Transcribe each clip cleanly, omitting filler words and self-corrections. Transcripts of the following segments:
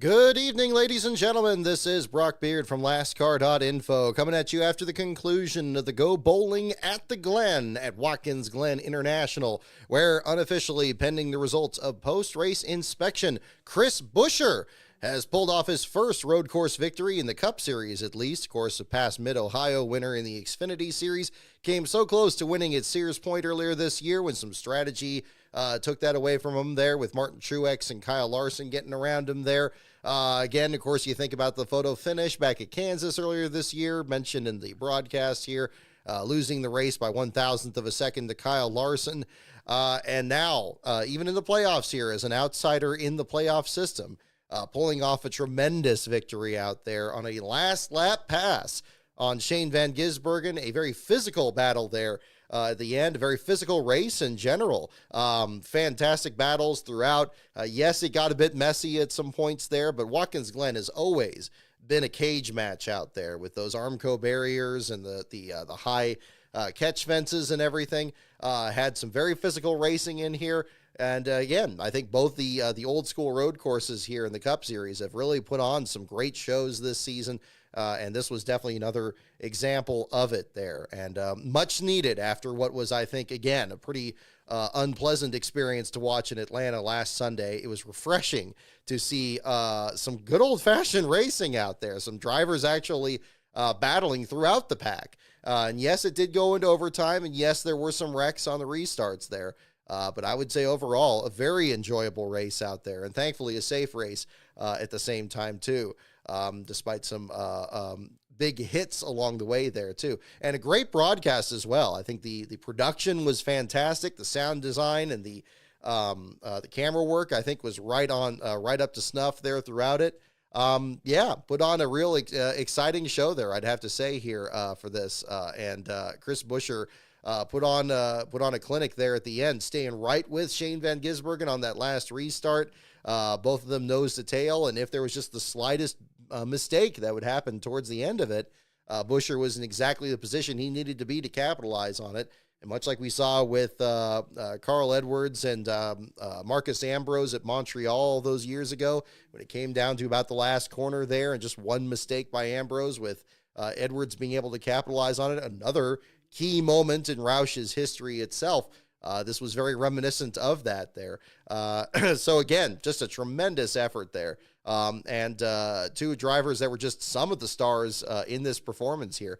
Good evening, ladies and gentlemen. This is Brock Beard from NASCAR.info coming at you after the conclusion of the Go Bowling at the Glen at Watkins Glen International, where unofficially pending the results of post-race inspection, Chris Buescher has pulled off his first road course victory in the Cup Series, at least. Of course, the past Mid-Ohio winner in the Xfinity Series came so close to winning at Sears Point earlier this year when some strategy took that away from him there with Martin Truex and Kyle Larson getting around him there. Again, of course, you think about the photo finish back at Kansas earlier this year, mentioned in the broadcast here, losing the race by 1,000th of a second to Kyle Larson. And now, even in the playoffs here, as an outsider in the playoff system, pulling off a tremendous victory out there on a last lap pass on Shane Van Gisbergen, a very physical battle there at the end, a very physical race in general. Fantastic battles throughout. Yes, it got a bit messy at some points there, but Watkins Glen has always been a cage match out there with those Armco barriers and the high catch fences and everything. Had some very physical racing in here. And again, I think both the old school road courses here in the Cup Series have really put on some great shows this season. And this was definitely another example of it there. And much needed after what was, I think, again, a pretty unpleasant experience to watch in Atlanta last Sunday. It was refreshing to see some good old-fashioned racing out there, some drivers actually battling throughout the pack. And yes, it did go into overtime, and yes, there were some wrecks on the restarts there. But I would say overall, a very enjoyable race out there, and thankfully a safe race at the same time, too, despite some big hits along the way there, too. And a great broadcast as well. I think the production was fantastic. The sound design and the camera work, I think, was right up to snuff there throughout it. Put on a real exciting show there, I'd have to say here for this. And Chris Buescher put on a clinic there at the end, staying right with Shane Van Gisbergen on that last restart. Both of them nose to tail, and if there was just the slightest mistake that would happen towards the end of it, Buescher was in exactly the position he needed to be to capitalize on it. And much like we saw with Carl Edwards and Marcus Ambrose at Montreal those years ago, when it came down to about the last corner there and just one mistake by Ambrose with Edwards being able to capitalize on it, another key moment in Roush's history itself. This was very reminiscent of that there. So again, just a tremendous effort there. And two drivers that were just some of the stars in this performance here.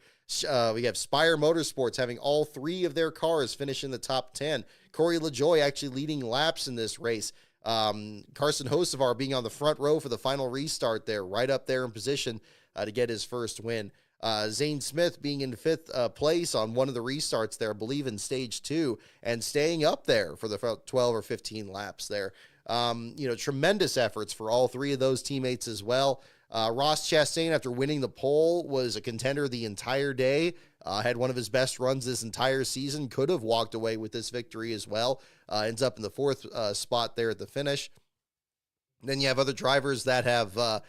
We have Spire Motorsports having all three of their cars finish in the top 10. Corey LaJoie actually leading laps in this race. Carson Hocevar being on the front row for the final restart there, right up there in position to get his first win. Zane Smith being in fifth place on one of the restarts there, I believe in stage 2, and staying up there for the 12 or 15 laps there. Tremendous efforts for all three of those teammates as well. Ross Chastain, after winning the pole, was a contender the entire day, had one of his best runs this entire season, could have walked away with this victory as well, ends up in the fourth spot there at the finish. Then you have other drivers that have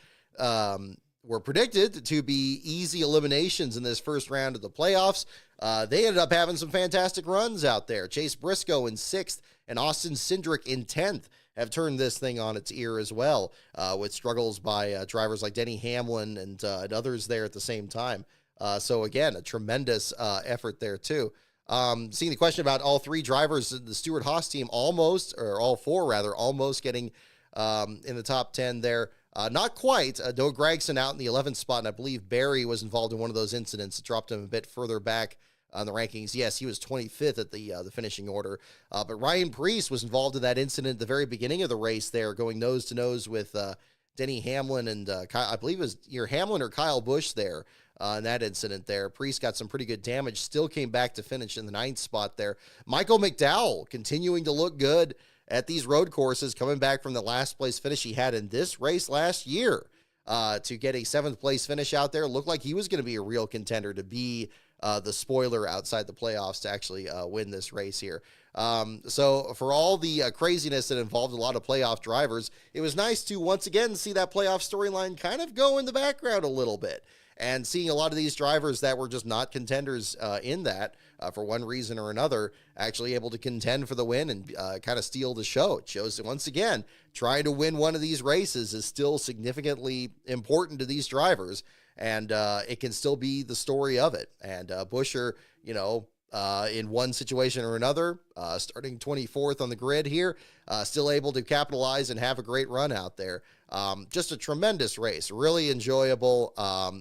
were predicted to be easy eliminations in this first round of the playoffs. They ended up having some fantastic runs out there. Chase Briscoe in 6th and Austin Cindric in 10th have turned this thing on its ear as well, with struggles by drivers like Denny Hamlin and others there at the same time. So again, a tremendous effort there too. Seeing the question about all three drivers, the Stewart-Haas team almost getting in the top 10 there. Not quite. Doug Gregson out in the 11th spot, and I believe Barry was involved in one of those incidents that dropped him a bit further back on the rankings. Yes, he was 25th at the finishing order. But Ryan Preece was involved in that incident at the very beginning of the race there, going nose-to-nose with Denny Hamlin and I believe it was either Hamlin or Kyle Busch there in that incident there. Preece got some pretty good damage, still came back to finish in the 9th spot there. Michael McDowell continuing to look good at these road courses, coming back from the last place finish he had in this race last year to get a 7th place finish out there. Looked like he was going to be a real contender to be the spoiler outside the playoffs to actually win this race here. So for all the craziness that involved a lot of playoff drivers, it was nice to once again see that playoff storyline kind of go in the background a little bit. and seeing a lot of these drivers that were just not contenders in that for one reason or another, actually able to contend for the win and kind of steal the show. It shows that, once again, trying to win one of these races is still significantly important to these drivers, and it can still be the story of it. And Buescher, in one situation or another, starting 24th on the grid here, still able to capitalize and have a great run out there. Just a tremendous race, really enjoyable,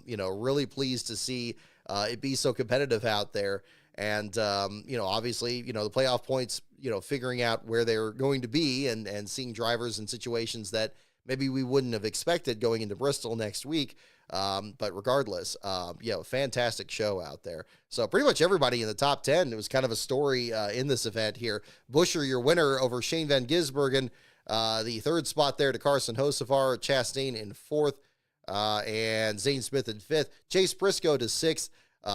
really pleased to see it be so competitive out there. And, obviously, the playoff points, figuring out where they're going to be and seeing drivers in situations that maybe we wouldn't have expected going into Bristol next week. But regardless, fantastic show out there. So pretty much everybody in the top 10, it was kind of a story in this event here. Buescher, your winner over Shane Van Gisbergen, the third spot there to Carson Hocevar, Chastain in fourth, and Zane Smith in fifth, Chase Briscoe to sixth,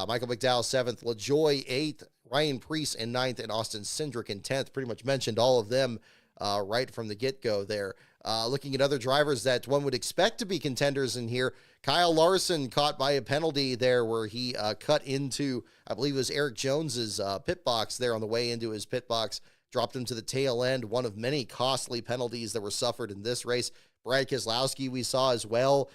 Michael McDowell seventh, LaJoie eighth, Ryan Preece in ninth, and Austin Cindric in 10th. Pretty much mentioned all of them right from the get-go there. Looking at other drivers that one would expect to be contenders in here, Kyle Larson caught by a penalty there where he cut into, I believe it was Eric Jones's pit box there on the way into his pit box, dropped him to the tail end, one of many costly penalties that were suffered in this race. Brad Keselowski we saw as well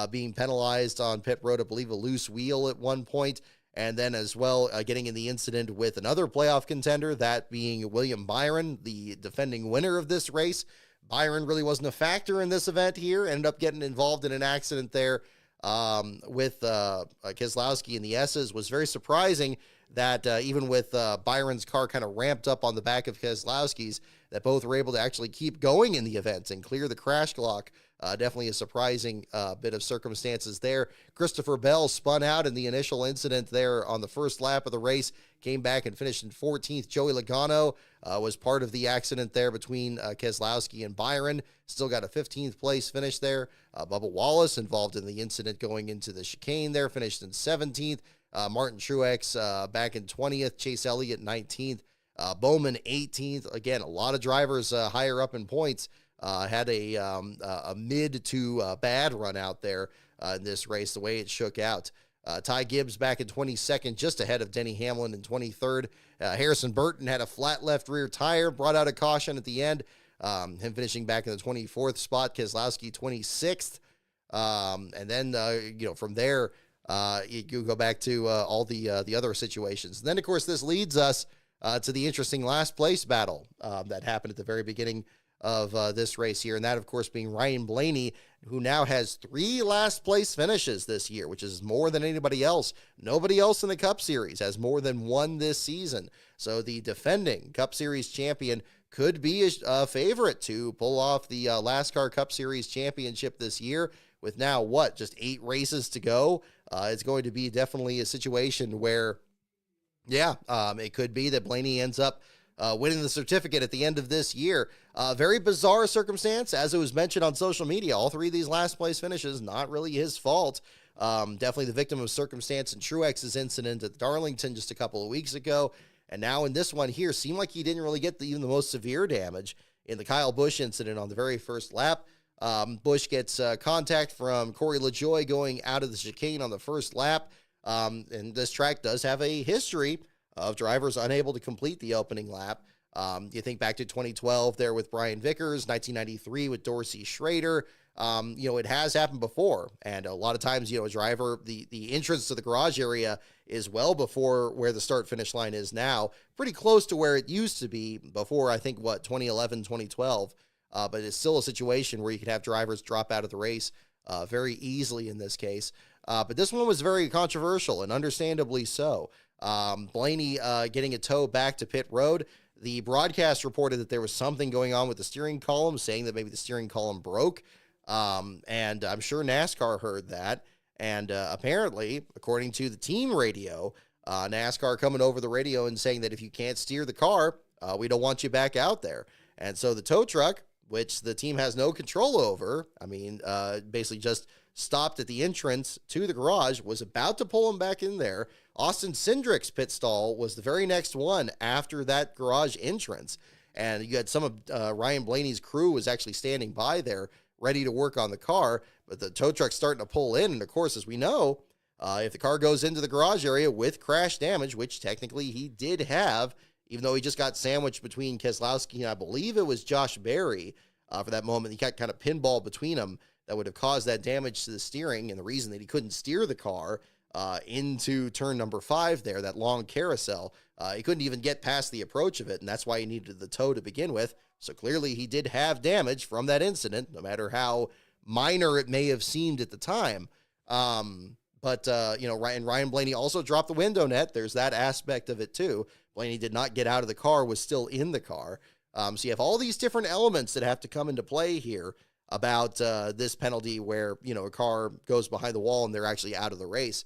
being penalized on pit road, I believe a loose wheel at one point, and then as well getting in the incident with another playoff contender, that being William Byron, the defending winner of this race. Byron really wasn't a factor in this event here, ended up getting involved in an accident there with Keselowski in the S's. Was very surprising that even with Byron's car kind of ramped up on the back of Keselowski's, that both were able to actually keep going in the event and clear the crash block. Definitely a surprising bit of circumstances there. Christopher Bell spun out in the initial incident there on the first lap of the race, came back and finished in 14th. Joey Logano was part of the accident there between Keselowski and Byron. Still got a 15th place finish there. Bubba Wallace involved in the incident going into the chicane there, finished in 17th. Martin Truex back in 20th. Chase Elliott 19th. Bowman 18th. Again, a lot of drivers higher up in points had a mid to bad run out there in this race, the way it shook out. Ty Gibbs back in 22nd, just ahead of Denny Hamlin in 23rd. Harrison Burton had a flat left rear tire, brought out a caution at the end. Him finishing back in the 24th spot. Keselowski 26th. And then, from there, you go back to all the other situations. And then, of course, this leads us to the interesting last place battle that happened at the very beginning of this race here, and that, of course, being Ryan Blaney, who now has 3 last place finishes this year, which is more than anybody else. Nobody else in the Cup Series has more than 1 this season. So the defending Cup Series champion could be a favorite to pull off the NASCAR Cup Series championship this year. With now, just 8 races to go? It's going to be definitely a situation where, it could be that Blaney ends up winning the certificate at the end of this year. Very bizarre circumstance, as it was mentioned on social media. All 3 of these last place finishes, not really his fault. Definitely the victim of circumstance in Truex's incident at Darlington just a couple of weeks ago. And now in this one here, seemed like he didn't really get even the most severe damage in the Kyle Busch incident on the very first lap. Busch gets contact from Corey LaJoie going out of the chicane on the first lap. And this track does have a history of drivers unable to complete the opening lap. You think back to 2012 there with Brian Vickers, 1993 with Dorsey Schrader. It has happened before. And a lot of times, a driver, the entrance to the garage area is well before where the start-finish line is now. Pretty close to where it used to be before, I think, 2011, 2012. But it's still a situation where you could have drivers drop out of the race very easily in this case. But this one was very controversial, and understandably so. Blaney getting a tow back to pit road. The broadcast reported that there was something going on with the steering column, saying that maybe the steering column broke. And I'm sure NASCAR heard that. And apparently, according to the team radio, NASCAR coming over the radio and saying that if you can't steer the car, we don't want you back out there. And so the tow truck, which the team has no control over, basically just stopped at the entrance to the garage, was about to pull him back in there. Austin Cindric's pit stall was the very next one after that garage entrance. And you had some of Ryan Blaney's crew was actually standing by there ready to work on the car, but the tow truck's starting to pull in. And of course, as we know, If the car goes into the garage area with crash damage, which technically he did have, even though he just got sandwiched between Keselowski and I believe it was Josh Berry for that moment, he got kind of pinball between them that would have caused that damage to the steering, and the reason that he couldn't steer the car into turn number 5 there, that long carousel. He couldn't even get past the approach of it, and that's why he needed the tow to begin with. So clearly he did have damage from that incident, no matter how minor it may have seemed at the time. Ryan Blaney also dropped the window net. There's that aspect of it too. Blaney did not get out of the car, was still in the car. So you have all these different elements that have to come into play here about this penalty where, a car goes behind the wall and they're actually out of the race.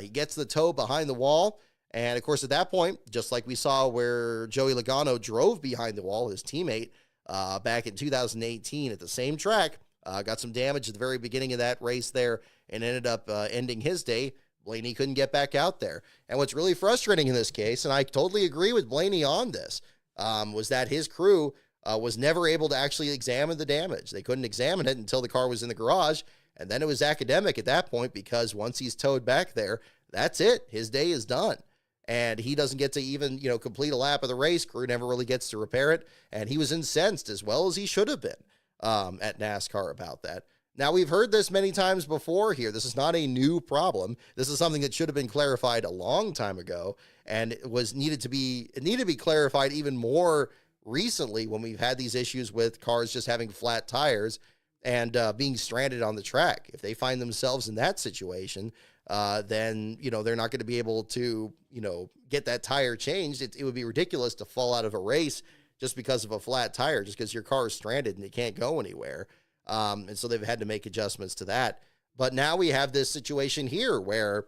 He gets the tow behind the wall. And of course, at that point, just like we saw where Joey Logano drove behind the wall, his teammate, back in 2018 at the same track, got some damage at the very beginning of that race there and ended up ending his day. Blaney couldn't get back out there. And what's really frustrating in this case, and I totally agree with Blaney on this, was that his crew was never able to actually examine the damage. They couldn't examine it until the car was in the garage. And then it was academic at that point, because once he's towed back there, that's it. His day is done. And he doesn't get to even, complete a lap of the race. Crew never really gets to repair it. And he was incensed, as well as he should have been, at NASCAR about that. Now, we've heard this many times before here. This is not a new problem. This is something that should have been clarified a long time ago. And it needed to be clarified even more recently, when we've had these issues with cars just having flat tires and being stranded on the track. If they find themselves in that situation, then, they're not going to be able to, get that tire changed. It would be ridiculous to fall out of a race just because of a flat tire, just because your car is stranded and it can't go anywhere. And so they've had to make adjustments to that. But now we have this situation here where,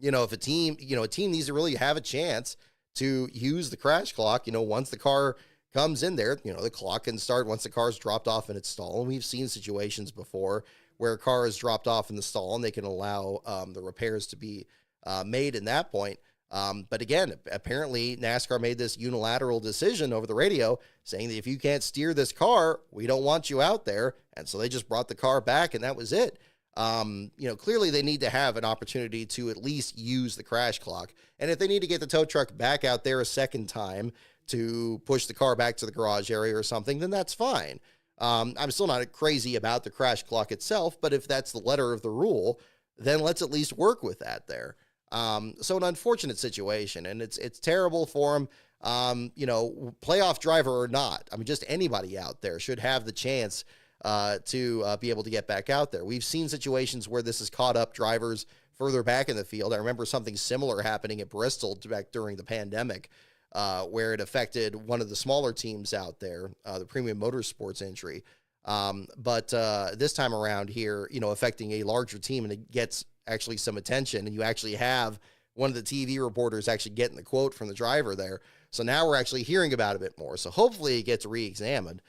if a team needs to really have a chance to use the crash clock, once the car comes in there, the clock can start once the car's dropped off in its stall. And we've seen situations before where a car is dropped off in the stall and they can allow the repairs to be made in that point. But again, apparently NASCAR made this unilateral decision over the radio saying that if you can't steer this car, we don't want you out there. And so they just brought the car back and that was it. Clearly they need to have an opportunity to at least use the crash clock. And if they need to get the tow truck back out there a second time to push the car back to the garage area or something, then that's fine. I'm still not crazy about the crash clock itself, but if that's the letter of the rule, then let's at least work with that there. So an unfortunate situation, and it's terrible for him. Playoff driver or not, just anybody out there should have the chance to be able to get back out there. We've seen situations where this has caught up drivers further back in the field. I remember something similar happening at Bristol back during the pandemic, where it affected one of the smaller teams out there, the Premium Motorsports entry. But this time around here, affecting a larger team, and it gets actually some attention, and you actually have one of the TV reporters actually getting the quote from the driver there. So now we're actually hearing about it a bit more. So hopefully it gets re-examined.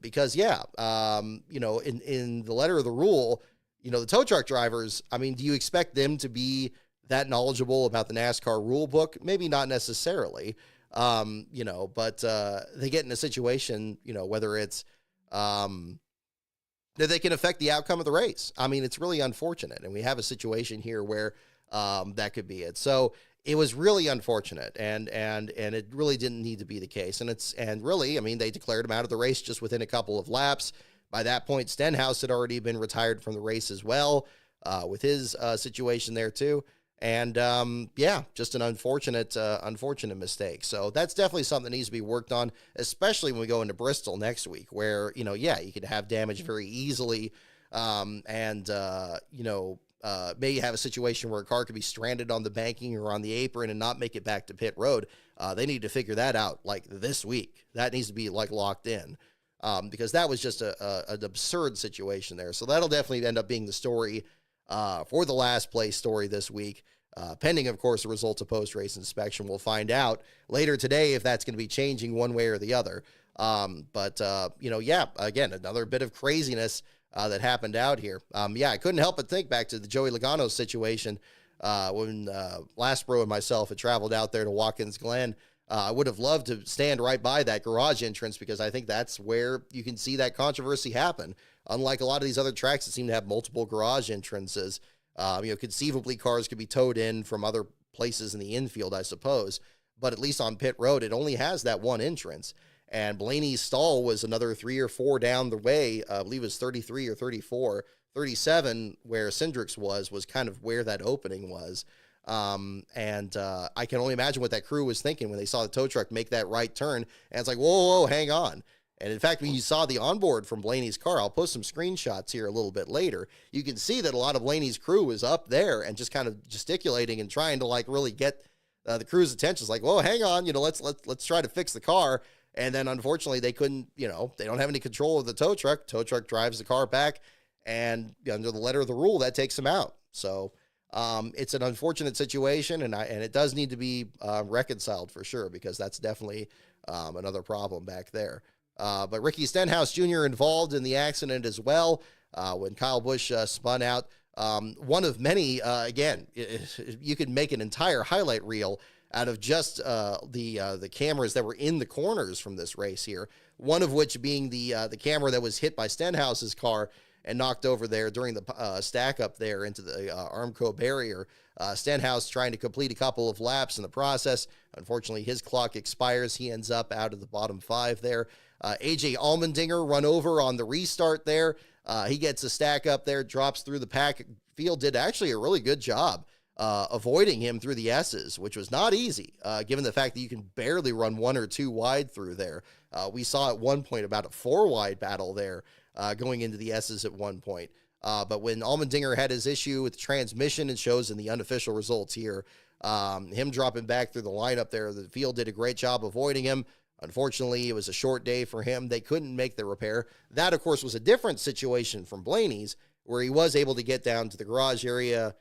Because in the letter of the rule, the tow truck drivers, do you expect them to be that knowledgeable about the NASCAR rule book? Maybe not necessarily, but they get in a situation, whether it's that they can affect the outcome of the race. It's really unfortunate. And we have a situation here where that could be it. So it was really unfortunate, and it really didn't need to be the case. And really, they declared him out of the race just within a couple of laps. By that point, Stenhouse had already been retired from the race as well, with his situation there too. And just an unfortunate mistake. So that's definitely something that needs to be worked on, especially when we go into Bristol next week, where, you could have damage very easily. May have a situation where a car could be stranded on the banking or on the apron and not make it back to pit road. They need to figure that out this week. That needs to be locked in, because that was just an absurd situation there. So that'll definitely end up being the story for the last place story this week, pending, of course, the results of post-race inspection. We'll find out later today if that's going to be changing one way or the other. Again, another bit of craziness that happened out here. I couldn't help but think back to the Joey Logano situation when Lastbro and myself had traveled out there to Watkins Glen. I would have loved to stand right by that garage entrance, because I think that's where you can see that controversy happen. Unlike a lot of these other tracks that seem to have multiple garage entrances, Conceivably cars could be towed in from other places in the infield, I suppose. But at least on pit road, it only has that one entrance. And Blaney's stall was another 3 or 4 down the way. I believe it was 33 or 34. 37, where Cindric's was kind of where that opening was. I can only imagine what that crew was thinking when they saw the tow truck make that right turn. And it's like, whoa, hang on. And in fact, when you saw the onboard from Blaney's car, I'll post some screenshots here a little bit later. You can see that a lot of Blaney's crew was up there and just kind of gesticulating and trying to like really get the crew's attention. It's like, whoa, hang on, let's try to fix the car. And then unfortunately they couldn't, they don't have any control of the tow truck. Tow truck drives the car back, and under the letter of the rule, that takes them out. So it's an unfortunate situation, and it does need to be reconciled for sure, because that's definitely another problem back there. But Ricky Stenhouse Jr. involved in the accident as well when Kyle Busch spun out. One of many, again, you could make an entire highlight reel out of just the cameras that were in the corners from this race here, one of which being the camera that was hit by Stenhouse's car and knocked over there during the stack up there into the Armco barrier. Stenhouse trying to complete a couple of laps in the process. Unfortunately, his clock expires. He ends up out of the bottom 5 there. AJ Allmendinger run over on the restart there. He gets a stack up there, drops through the pack. Field did actually a really good job avoiding him through the S's, which was not easy, given the fact that you can barely run 1 or 2 wide through there. We saw at one point about a 4 wide battle there going into the S's at one point. But when Allmendinger had his issue with the transmission, it shows in the unofficial results here. Him dropping back through the lineup there, the field did a great job avoiding him. Unfortunately, it was a short day for him. They couldn't make the repair. That, of course, was a different situation from Blaney's, where he was able to get down to the garage area.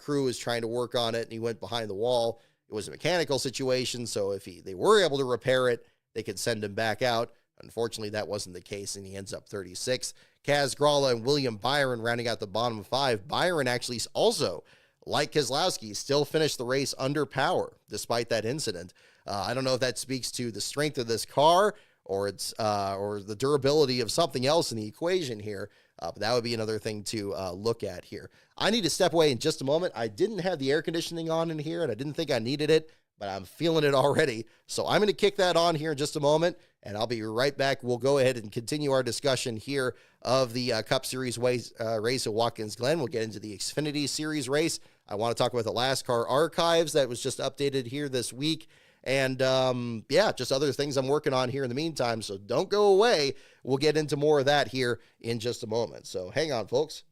Crew was trying to work on it, and he went behind the wall. It was a mechanical situation, so if they were able to repair it, they could send him back out. Unfortunately, that wasn't the case, and he ends up 36th. Kaz Gralla and William Byron rounding out the bottom 5. Byron actually also, like Keselowski, still finished the race under power despite that incident. I don't know if that speaks to the strength of this car or the durability of something else in the equation here, but that would be another thing to look at here. I need to step away in just a moment. I didn't have the air conditioning on in here, and I didn't think I needed it, but I'm feeling it already. So I'm going to kick that on here in just a moment, and I'll be right back. We'll go ahead and continue our discussion here of the Cup Series race at Watkins Glen. We'll get into the Xfinity Series race. I want to talk about the NASCAR archives that was just updated here this week. And, just other things I'm working on here in the meantime. So don't go away. We'll get into more of that here in just a moment. So hang on, folks.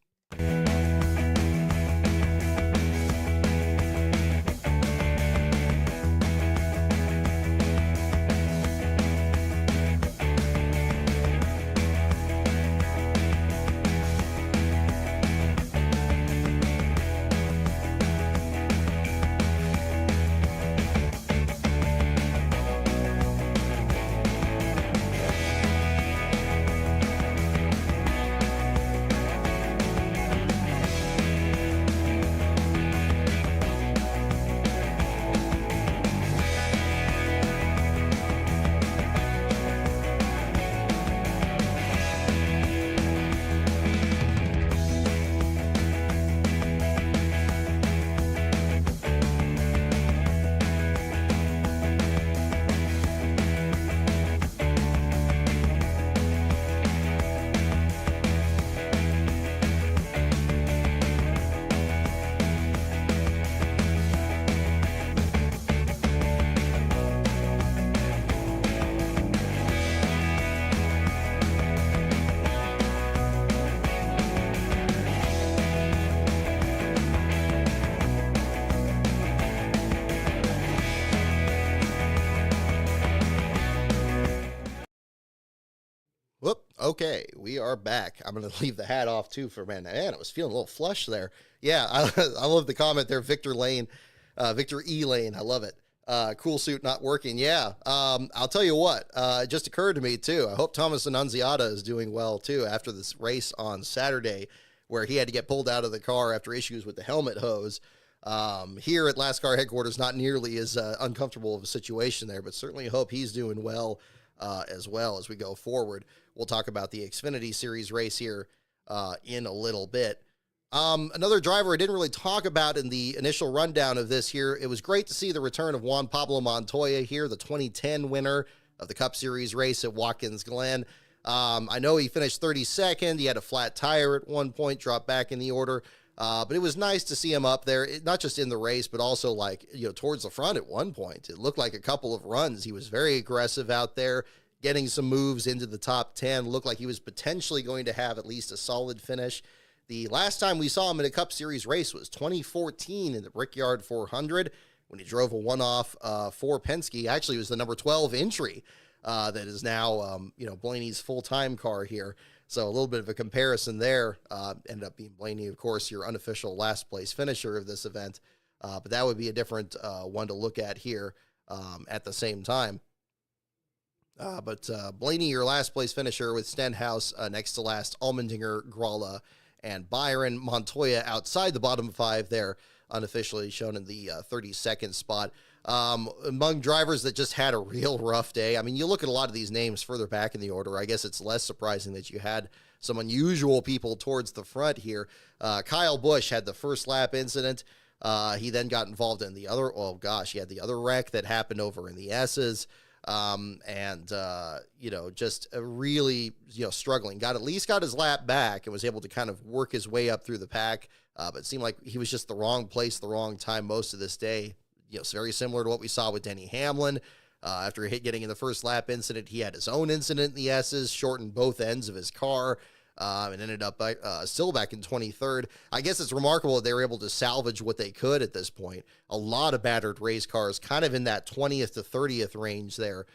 Whoop. Okay, we are back. I'm going to leave the hat off too for man. Man, I was feeling a little flush there. Yeah, I love the comment there, Victor E. Lane. I love it. Cool suit not working. Yeah. I'll tell you what, it just occurred to me too. I hope Thomas Annunziata is doing well too after this race on Saturday, where he had to get pulled out of the car after issues with the helmet hose. Here at NASCAR headquarters, not nearly as uncomfortable of a situation there, but certainly hope he's doing well as we go forward. We'll talk about the Xfinity Series race here in a little bit. Another driver I didn't really talk about in the initial rundown of this here. It was great to see the return of Juan Pablo Montoya here, the 2010 winner of the Cup Series race at Watkins Glen. I know he finished 32nd. He had a flat tire at one point, dropped back in the order. But it was nice to see him up there, not just in the race, but also towards the front at one point. It looked like a couple of runs. He was very aggressive out there, getting some moves into the top 10. Looked like he was potentially going to have at least a solid finish. The last time we saw him in a Cup Series race was 2014 in the Brickyard 400 when he drove a one-off for Penske. Actually, it was the number 12 entry that is now, Blaney's full-time car here. So a little bit of a comparison there. Ended up being Blaney, of course, your unofficial last-place finisher of this event. But that would be a different one to look at here at the same time. But Blaney, your last-place finisher with Stenhouse next to last, Allmendinger, Gralla, and Byron. Montoya outside the bottom five there, unofficially shown in the 32nd spot. Among drivers that just had a real rough day. I mean, you look at a lot of these names further back in the order. I guess it's less surprising that you had some unusual people towards the front here. Kyle Busch had the first lap incident. He then got involved in the other, he had the other wreck that happened over in the S's. Just really, struggling. Got his lap back and was able to kind of work his way up through the pack. But it seemed like he was just the wrong place, the wrong time most of this day. It's very similar to what we saw with Denny Hamlin. After getting in the first lap incident, he had his own incident in the S's, shortened both ends of his car, and ended up still back in 23rd. I guess it's remarkable that they were able to salvage what they could at this point. A lot of battered race cars, kind of in that 20th to 30th range there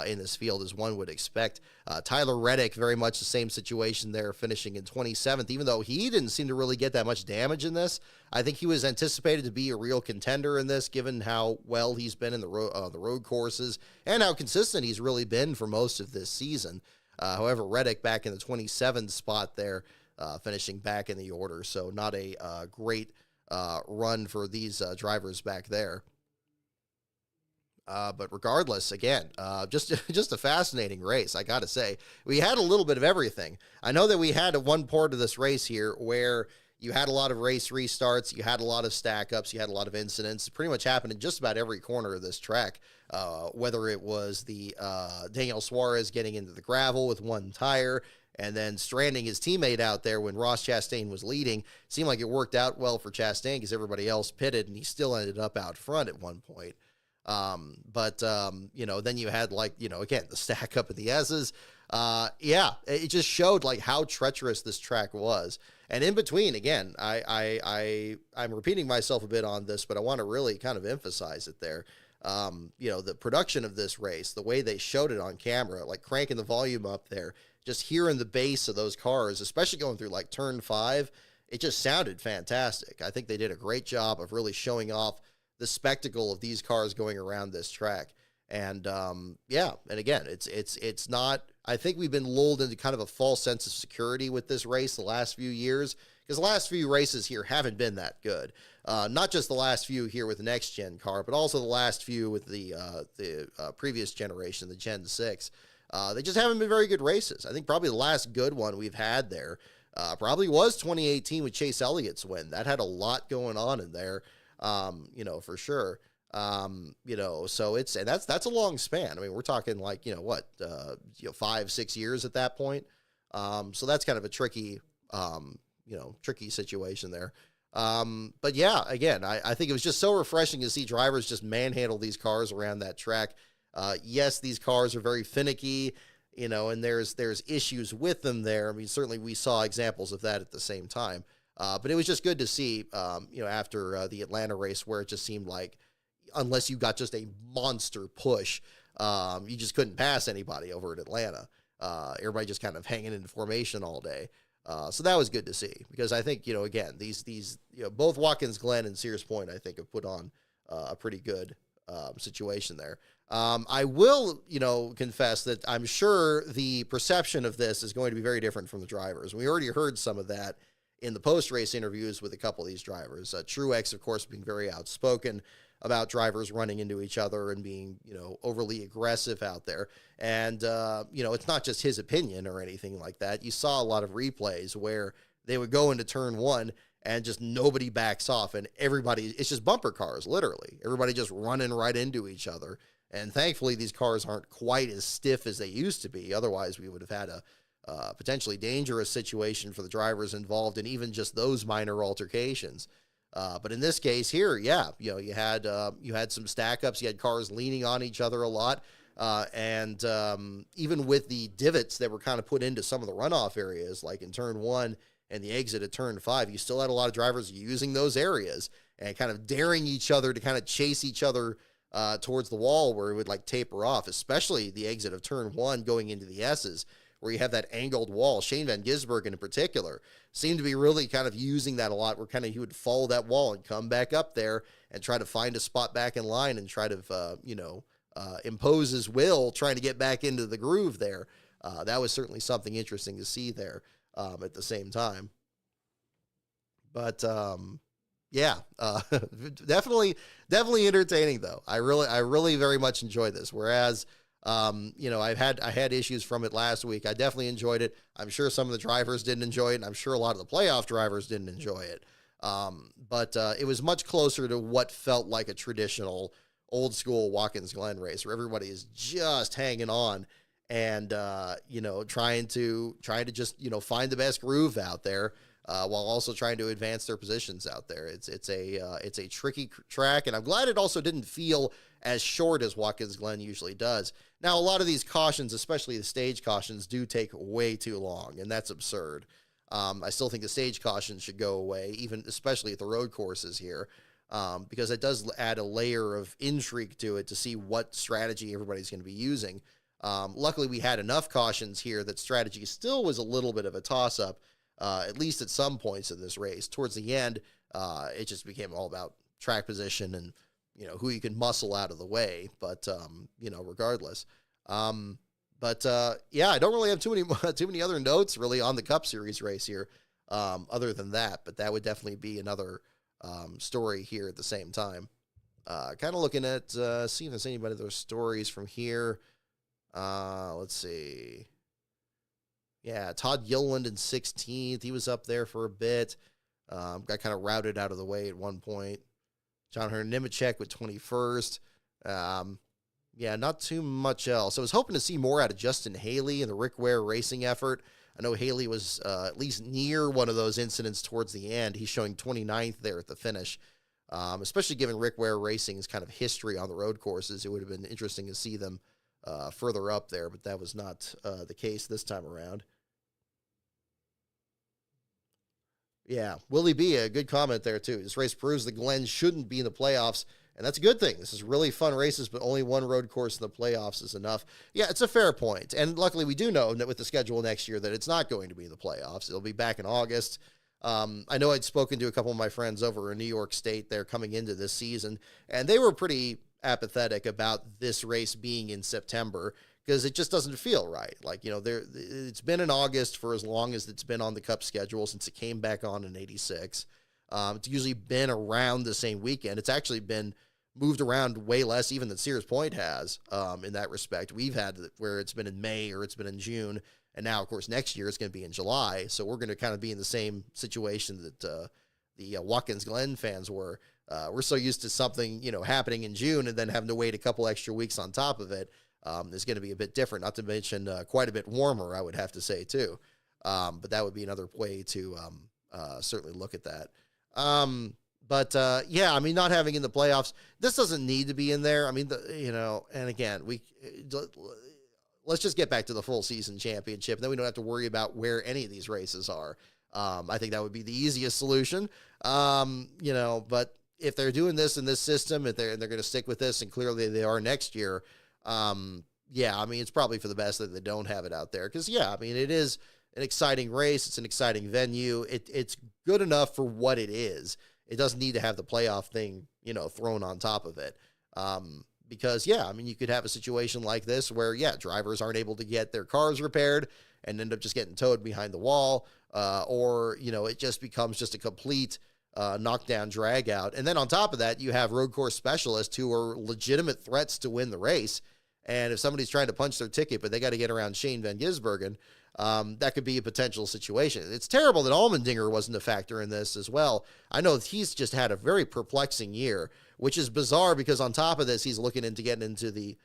in this field, as one would expect. Tyler Reddick, very much the same situation there, finishing in 27th, even though he didn't seem to really get that much damage in this. I think he was anticipated to be a real contender in this, given how well he's been in the road courses and how consistent he's really been for most of this season. However, Reddick back in the 27th spot there, finishing back in the order. So not a great run for these drivers back there. But regardless, again, just a fascinating race, I got to say. We had a little bit of everything. I know that we had at one part of this race here where you had a lot of race restarts, you had a lot of stack-ups, you had a lot of incidents. It pretty much happened in just about every corner of this track, whether it was the Daniel Suarez getting into the gravel with one tire and then stranding his teammate out there when Ross Chastain was leading. It seemed like it worked out well for Chastain because everybody else pitted, and he still ended up out front at one point. Then you had again, the stack up of the S's. It just showed how treacherous this track was. And in between, again, I'm repeating myself a bit on this, but I want to really kind of emphasize it there. The production of this race, the way they showed it on camera, cranking the volume up there, just hearing the bass of those cars, especially going through turn 5, it just sounded fantastic. I think they did a great job of really showing off the spectacle of these cars going around this track. And and again, it's not, I think we've been lulled into kind of a false sense of security with this race the last few years, because the last few races here haven't been that good. Not just the last few here with the next gen car, but also the last few with the previous generation, the Gen 6. They just haven't been very good races. I think probably the last good one we've had there probably was 2018 with Chase Elliott's win. That had a lot going on in there, for sure. So that's a long span. I mean, we're talking 5-6 years at that point. So that's kind of a tricky situation there. But yeah, again, I think it was just so refreshing to see drivers just manhandle these cars around that track. Yes, these cars are very finicky, and there's issues with them there. I mean, certainly we saw examples of that at the same time. But it was just good to see, after the Atlanta race, where it just seemed like unless you got just a monster push, you just couldn't pass anybody over at Atlanta. Everybody just kind of hanging in formation all day. So that was good to see, because I think, again, these both Watkins Glen and Sears Point, I think, have put on a pretty good situation there. I will, confess that I'm sure the perception of this is going to be very different from the drivers. We already heard some of that in the post-race interviews with a couple of these drivers. Truex, of course, being very outspoken about drivers running into each other and being, overly aggressive out there. And, it's not just his opinion or anything like that. You saw a lot of replays where they would go into turn 1 and just nobody backs off, and it's just bumper cars, literally. Everybody just running right into each other. And thankfully, these cars aren't quite as stiff as they used to be. Otherwise, we would have had a potentially dangerous situation for the drivers involved in even just those minor altercations. But in this case here, yeah, you had some stack ups, you had cars leaning on each other a lot. And even with the divots that were kind of put into some of the runoff areas, like in turn 1 and the exit at turn 5, you still had a lot of drivers using those areas and kind of daring each other to kind of chase each other towards the wall where it would like taper off, especially the exit of turn 1 going into the S's, where you have that angled wall. Shane Van Gisbergen in particular seemed to be really kind of using that a lot, where kind of he would follow that wall and come back up there and try to find a spot back in line and try to, impose his will, trying to get back into the groove there. That was certainly something interesting to see there at the same time. But definitely entertaining though. I really very much enjoyed this. Whereas, I had issues from it last week. I definitely enjoyed it. I'm sure some of the drivers didn't enjoy it, and I'm sure a lot of the playoff drivers didn't enjoy it. But it was much closer to what felt like a traditional old school Watkins Glen race, where everybody is just hanging on and, trying to just, find the best groove out there, while also trying to advance their positions out there. It's a tricky track, and I'm glad it also didn't feel as short as Watkins Glen usually does. Now, a lot of these cautions, especially the stage cautions, do take way too long, and that's absurd. I still think the stage cautions should go away, especially at the road courses here, because it does add a layer of intrigue to it to see what strategy everybody's going to be using. Luckily, we had enough cautions here that strategy still was a little bit of a toss-up, at least at some points of this race. Towards the end, it just became all about track position and, who you can muscle out of the way. But, regardless. I don't really have too many other notes really on the Cup Series race here, other than that. But that would definitely be another story here at the same time. Kind of looking at, see if there's any other stories from here. Let's see. Yeah, Todd Gilliland in 16th. He was up there for a bit. Got kind of routed out of the way at one point. John Hunter Nemechek with 21st. Not too much else. I was hoping to see more out of Justin Haley and the Rick Ware racing effort. I know Haley was at least near one of those incidents towards the end. He's showing 29th there at the finish. Especially given Rick Ware Racing's kind of history on the road courses, it would have been interesting to see them further up there, but that was not the case this time around. Yeah, Willie B, a good comment there, too. This race proves the Glen shouldn't be in the playoffs, and that's a good thing. This is really fun races, but only one road course in the playoffs is enough. Yeah, it's a fair point, and luckily we do know that with the schedule next year that it's not going to be in the playoffs. It'll be back in August. I know I'd spoken to a couple of my friends over in New York State there coming into this season, and they were pretty apathetic about this race being in September because it just doesn't feel right. Like, it's been in August for as long as it's been on the Cup schedule since it came back on in 86. It's usually been around the same weekend. It's actually been moved around way less even than Sears Point has in that respect. We've had where it's been in May or it's been in June, and now, of course, next year it's going to be in July. So we're going to kind of be in the same situation that the Watkins Glen fans were. We're so used to something, happening in June and then having to wait a couple extra weeks on top of it. Is going to be a bit different, not to mention quite a bit warmer, I would have to say, too. But that would be another way to certainly look at that. Not having in the playoffs, this doesn't need to be in there. I mean, and again, let's just get back to the full season championship. Then we don't have to worry about where any of these races are. I think that would be the easiest solution. But if they're doing this in this system, if they're going to stick with this, and clearly they are next year, it's probably for the best that they don't have it out there. Because, it is an exciting race. It's an exciting venue. It's good enough for what it is. It doesn't need to have the playoff thing, thrown on top of it. Because, you could have a situation like this where, drivers aren't able to get their cars repaired and end up just getting towed behind the wall. Or it just becomes just a complete knockdown drag out. And then on top of that, you have road course specialists who are legitimate threats to win the race. And if somebody's trying to punch their ticket, but they got to get around Shane Van Gisbergen, that could be a potential situation. It's terrible that Allmendinger wasn't a factor in this as well. I know he's just had a very perplexing year, which is bizarre because on top of this, he's looking into getting into the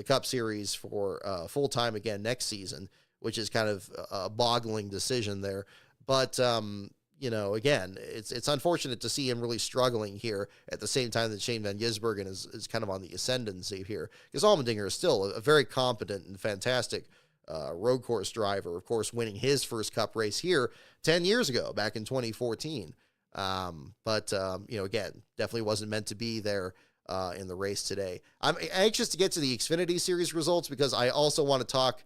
Cup Series for full time again next season, which is kind of a boggling decision there. But again, it's unfortunate to see him really struggling here at the same time that Shane Van Gisbergen is kind of on the ascendancy here, because Allmendinger is still a very competent and fantastic road course driver, of course, winning his first Cup race here 10 years ago, back in 2014. But again, definitely wasn't meant to be there in the race today. I'm anxious to get to the Xfinity Series results because I also want to talk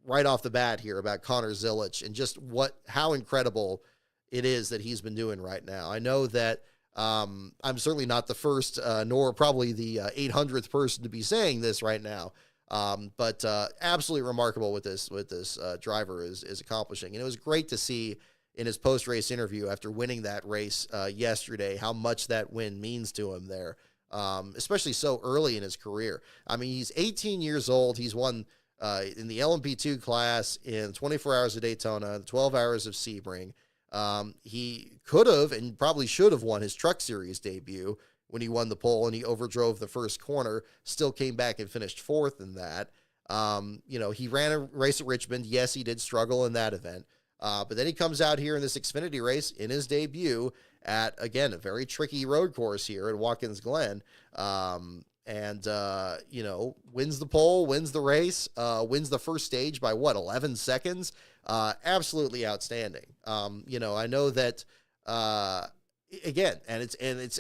right off the bat here about Connor Zilisch and just how incredible it is that he's been doing right now. I know that I'm certainly not the first, nor probably the 800th person to be saying this right now. But absolutely remarkable what this driver is accomplishing. And it was great to see in his post-race interview after winning that race yesterday how much that win means to him there, especially so early in his career. I mean, he's 18 years old. He's won in the LMP2 class in 24 hours of Daytona, 12 hours of Sebring. He could have and probably should have won his Truck Series debut when he won the pole and he overdrove the first corner, still came back and finished fourth in that. He ran a race at Richmond. Yes, he did struggle in that event. But then he comes out here in this Xfinity race in his debut at, again, a very tricky road course here at Watkins Glen. Wins the pole, wins the race, wins the first stage by 11 seconds. Absolutely outstanding. I know that, again,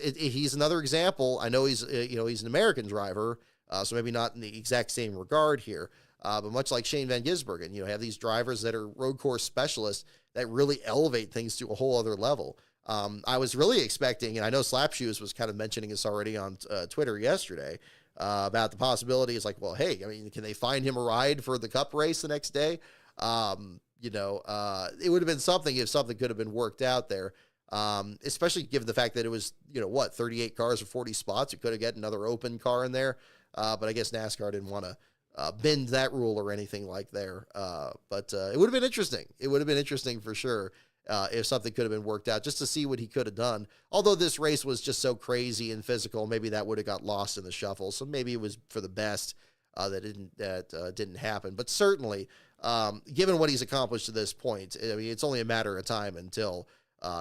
he's another example. I know he's an American driver, so maybe not in the exact same regard here. But much like Shane Van Gisbergen, have these drivers that are road course specialists that really elevate things to a whole other level. I was really expecting, and I know Slapshoes was kind of mentioning this already on Twitter yesterday, about the possibility. It's like, well, hey, I mean, can they find him a ride for the Cup race the next day? It would have been something if something could have been worked out there, especially given the fact that it was, 38 cars or 40 spots. You could have got another open car in there, but I guess NASCAR didn't want to bend that rule or anything like there. But it would have been interesting. It would have been interesting for sure if something could have been worked out just to see what he could have done. Although this race was just so crazy and physical, maybe that would have got lost in the shuffle. So maybe it was for the best that didn't happen. But certainly, given what he's accomplished to this point, I mean, it's only a matter of time until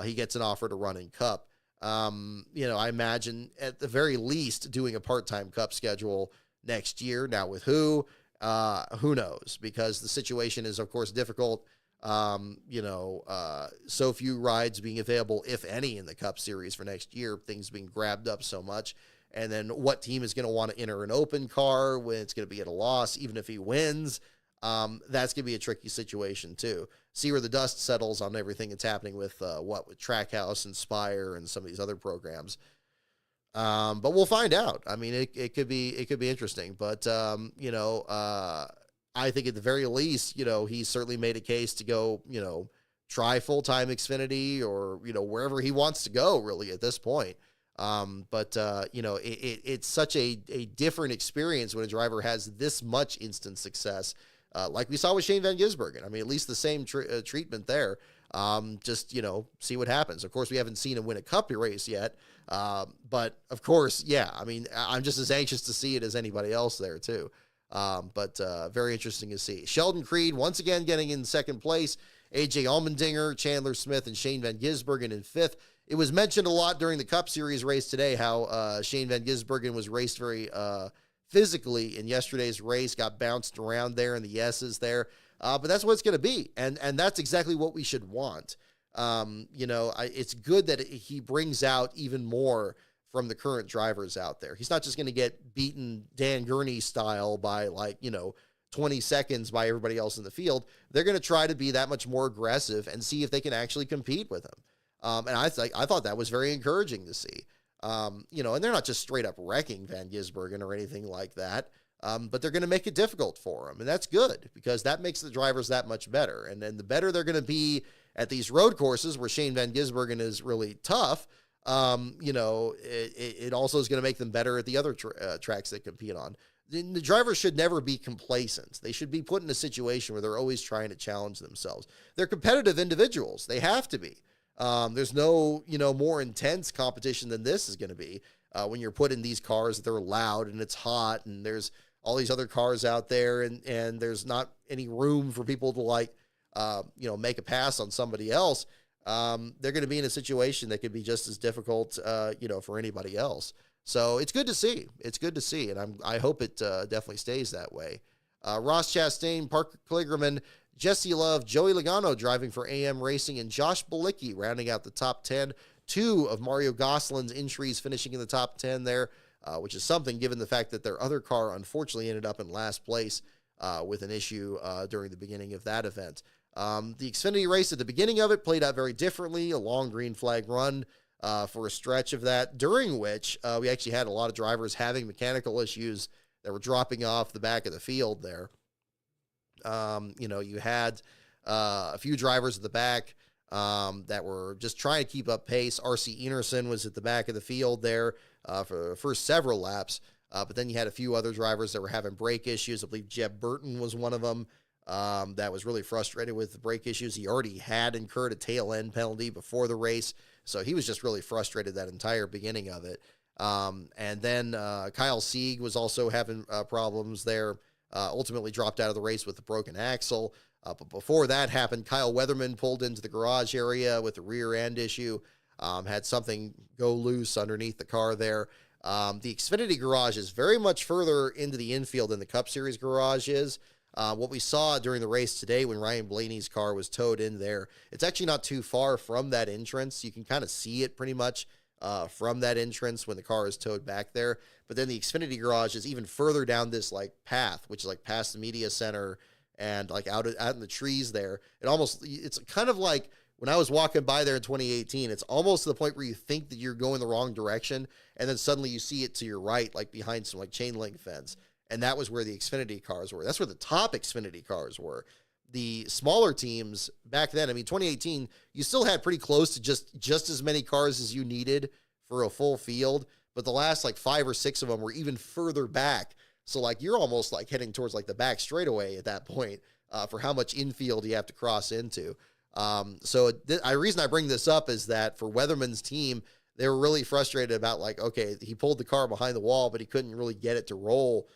he gets an offer to run in Cup. I imagine at the very least doing a part-time Cup schedule next year. Now with who knows, because the situation is of course difficult. So few rides being available, if any, in the Cup Series for next year, things being grabbed up so much. And then what team is going to want to enter an open car when it's going to be at a loss, even if he wins? That's going to be a tricky situation too. See where the dust settles on everything that's happening with Trackhouse and Spire and some of these other programs. But we'll find out. I mean, it could be interesting, but, I think at the very least, he's certainly made a case to go, try full-time Xfinity or, wherever he wants to go really at this point. It's such a different experience when a driver has this much instant success, like we saw with Shane Van Gisbergen. I mean, at least the same treatment there. See what happens. Of course, we haven't seen him win a Cup race yet. But of course, yeah, I mean, I'm just as anxious to see it as anybody else there too. Very interesting to see. Sheldon Creed once again getting in second place. AJ Allmendinger, Chandler Smith, and Shane Van Gisbergen in fifth. It was mentioned a lot during the Cup Series race today how Shane Van Gisbergen was raced very physically in yesterday's race, got bounced around there in the S's there. But that's what it's going to be, and that's exactly what we should want. It's good that he brings out even more from the current drivers out there. He's not just going to get beaten Dan Gurney style by 20 seconds by everybody else in the field. They're going to try to be that much more aggressive and see if they can actually compete with him. And I thought that was very encouraging to see. And they're not just straight up wrecking Van Gisbergen or anything like that. But they're going to make it difficult for him. And that's good because that makes the drivers that much better. And then the better they're going to be at these road courses where Shane Van Gisbergen is really tough, it also is going to make them better at the other tracks they compete on. the drivers should never be complacent. They should be put in a situation where they're always trying to challenge themselves. They're competitive individuals. They have to be. There's no, more intense competition than this is going to be when you're put in these cars that they're loud and it's hot and there's all these other cars out there and there's not any room for people to make a pass on somebody else. They're going to be in a situation that could be just as difficult, for anybody else. So it's good to see. It's good to see, and I hope it definitely stays that way. Ross Chastain, Parker Kligerman, Jesse Love, Joey Logano driving for AM Racing, and Josh Bilicki rounding out the top 10. 2 of Mario Gosselin's entries finishing in the top 10 there, which is something given the fact that their other car unfortunately ended up in last place with an issue during the beginning of that event. The Xfinity race at the beginning of it played out very differently, a long green flag run for a stretch of that, during which we actually had a lot of drivers having mechanical issues that were dropping off the back of the field there. You had a few drivers at the back that were just trying to keep up pace. R.C. Enerson was at the back of the field there for the first several laps, but then you had a few other drivers that were having brake issues. I believe Jeb Burton was one of them that was really frustrated with the brake issues. He already had incurred a tail end penalty before the race, so he was just really frustrated that entire beginning of it. And then Kyle Sieg was also having problems there, ultimately dropped out of the race with a broken axle. But before that happened, Kyle Weatherman pulled into the garage area with a rear end issue, had something go loose underneath the car there. The Xfinity garage is very much further into the infield than the Cup Series garage is. What we saw during the race today when Ryan Blaney's car was towed in there, it's actually not too far from that entrance. You can kind of see it pretty much from that entrance when the car is towed back there. But then the Xfinity garage is even further down this path, which is past the media center and out in the trees there. It's kind of like when I was walking by there in 2018, it's almost to the point where you think that you're going the wrong direction, and then suddenly you see it to your right, behind some chain link fence. And that was where the Xfinity cars were. That's where the top Xfinity cars were. The smaller teams back then, 2018, you still had pretty close to just as many cars as you needed for a full field. But the last 5 or 6 of them were even further back. So you're almost heading towards the back straightaway at that point for how much infield you have to cross into. The reason I bring this up is that for Weatherman's team, they were really frustrated about okay, he pulled the car behind the wall, but he couldn't really get it to roll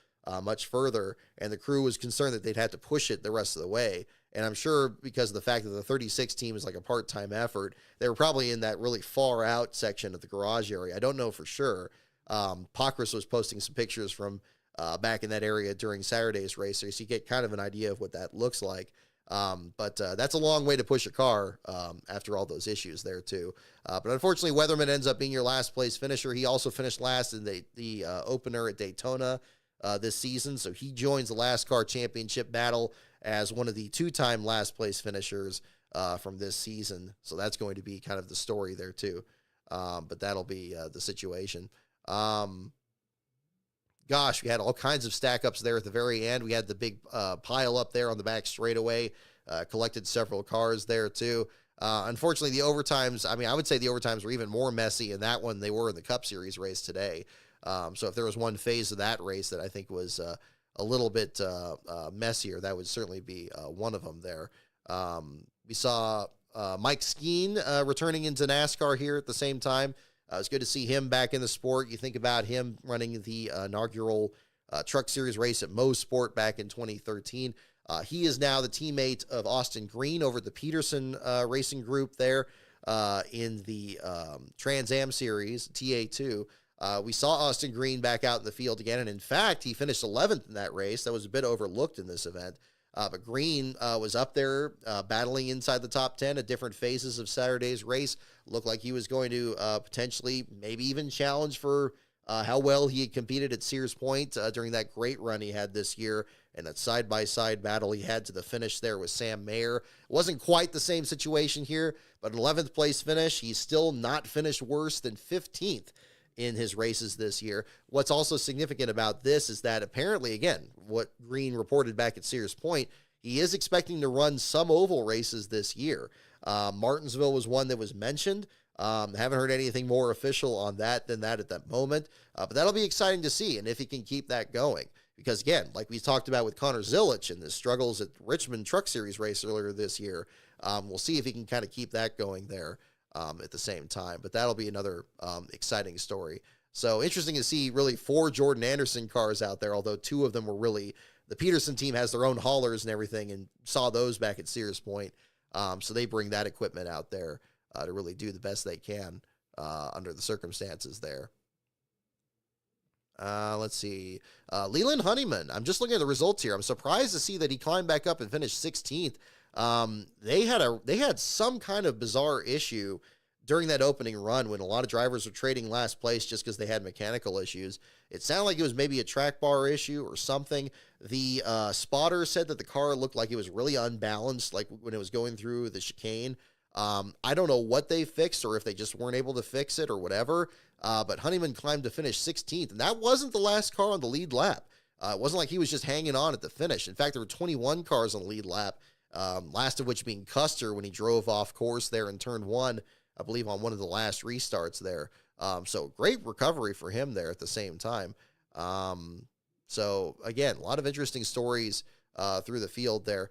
much further, and the crew was concerned that they'd have to push it the rest of the way. And I'm sure because of the fact that the 36 team is a part-time effort, they were probably in that really far out section of the garage area. I don't know for sure. Pockrass was posting some pictures from back in that area during Saturday's race, so you get kind of an idea of what that looks like. But that's a long way to push a car after all those issues there too. But unfortunately, Weatherman ends up being your last place finisher. He also finished last in the opener at Daytona this season, so he joins the NASCAR championship battle as one of the 2-time last place finishers from this season. So that's going to be kind of the story there too. But that'll be the situation. Gosh, we had all kinds of stack ups there at the very end. We had the big pile up there on the back straightaway, collected several cars there too. Unfortunately, the overtimes, I would say the overtimes were even more messy in that one than they were in the Cup Series race today. So if there was one phase of that race that I think was a little bit messier, that would certainly be one of them there. We saw Mike Skeen returning into NASCAR here at the same time. It's good to see him back in the sport. You think about him running the inaugural Truck Series race at Mosport back in 2013. He is now the teammate of Austin Green over at the Peterson Racing Group there in the Trans Am Series, TA2. We saw Austin Green back out in the field again, and in fact, he finished 11th in that race. That was a bit overlooked in this event. But Green was up there battling inside the top 10 at different phases of Saturday's race. Looked like he was going to potentially maybe even challenge for how well he had competed at Sears Point during that great run he had this year and that side-by-side battle he had to the finish there with Sam Mayer. It wasn't quite the same situation here, but an 11th place finish. He's still not finished worse than 15th in his races this year. What's also significant about this is that apparently, again, what Green reported back at Sears Point, he is expecting to run some oval races this year. Martinsville was one that was mentioned. Haven't heard anything more official on that than that at that moment, but that'll be exciting to see, and if he can keep that going. Because again, like we talked about with Connor Zilic and the struggles at Richmond Truck Series race earlier this year, we'll see if he can kind of keep that going there at the same time. But that'll be another exciting story. So interesting to see really 4 Jordan Anderson cars out there, although 2 of them were really, the Peterson team has their own haulers and everything, and saw those back at Sears Point. So they bring that equipment out there to really do the best they can under the circumstances there. Let's see. Leland Honeyman. I'm just looking at the results here. I'm surprised to see that he climbed back up and finished 16th. They had some kind of bizarre issue during that opening run when a lot of drivers were trading last place just because they had mechanical issues. It sounded like it was maybe a track bar issue or something. The spotter said that the car looked like it was really unbalanced, like when it was going through the chicane. I don't know what they fixed or if they just weren't able to fix it or whatever. But Honeyman climbed to finish 16th, and that wasn't the last car on the lead lap. It wasn't like he was just hanging on at the finish. In fact, there were 21 cars on the lead lap, last of which being Custer when he drove off course there in turn 1, I believe on one of the last restarts there. So great recovery for him there at the same time. So again, a lot of interesting stories through the field there.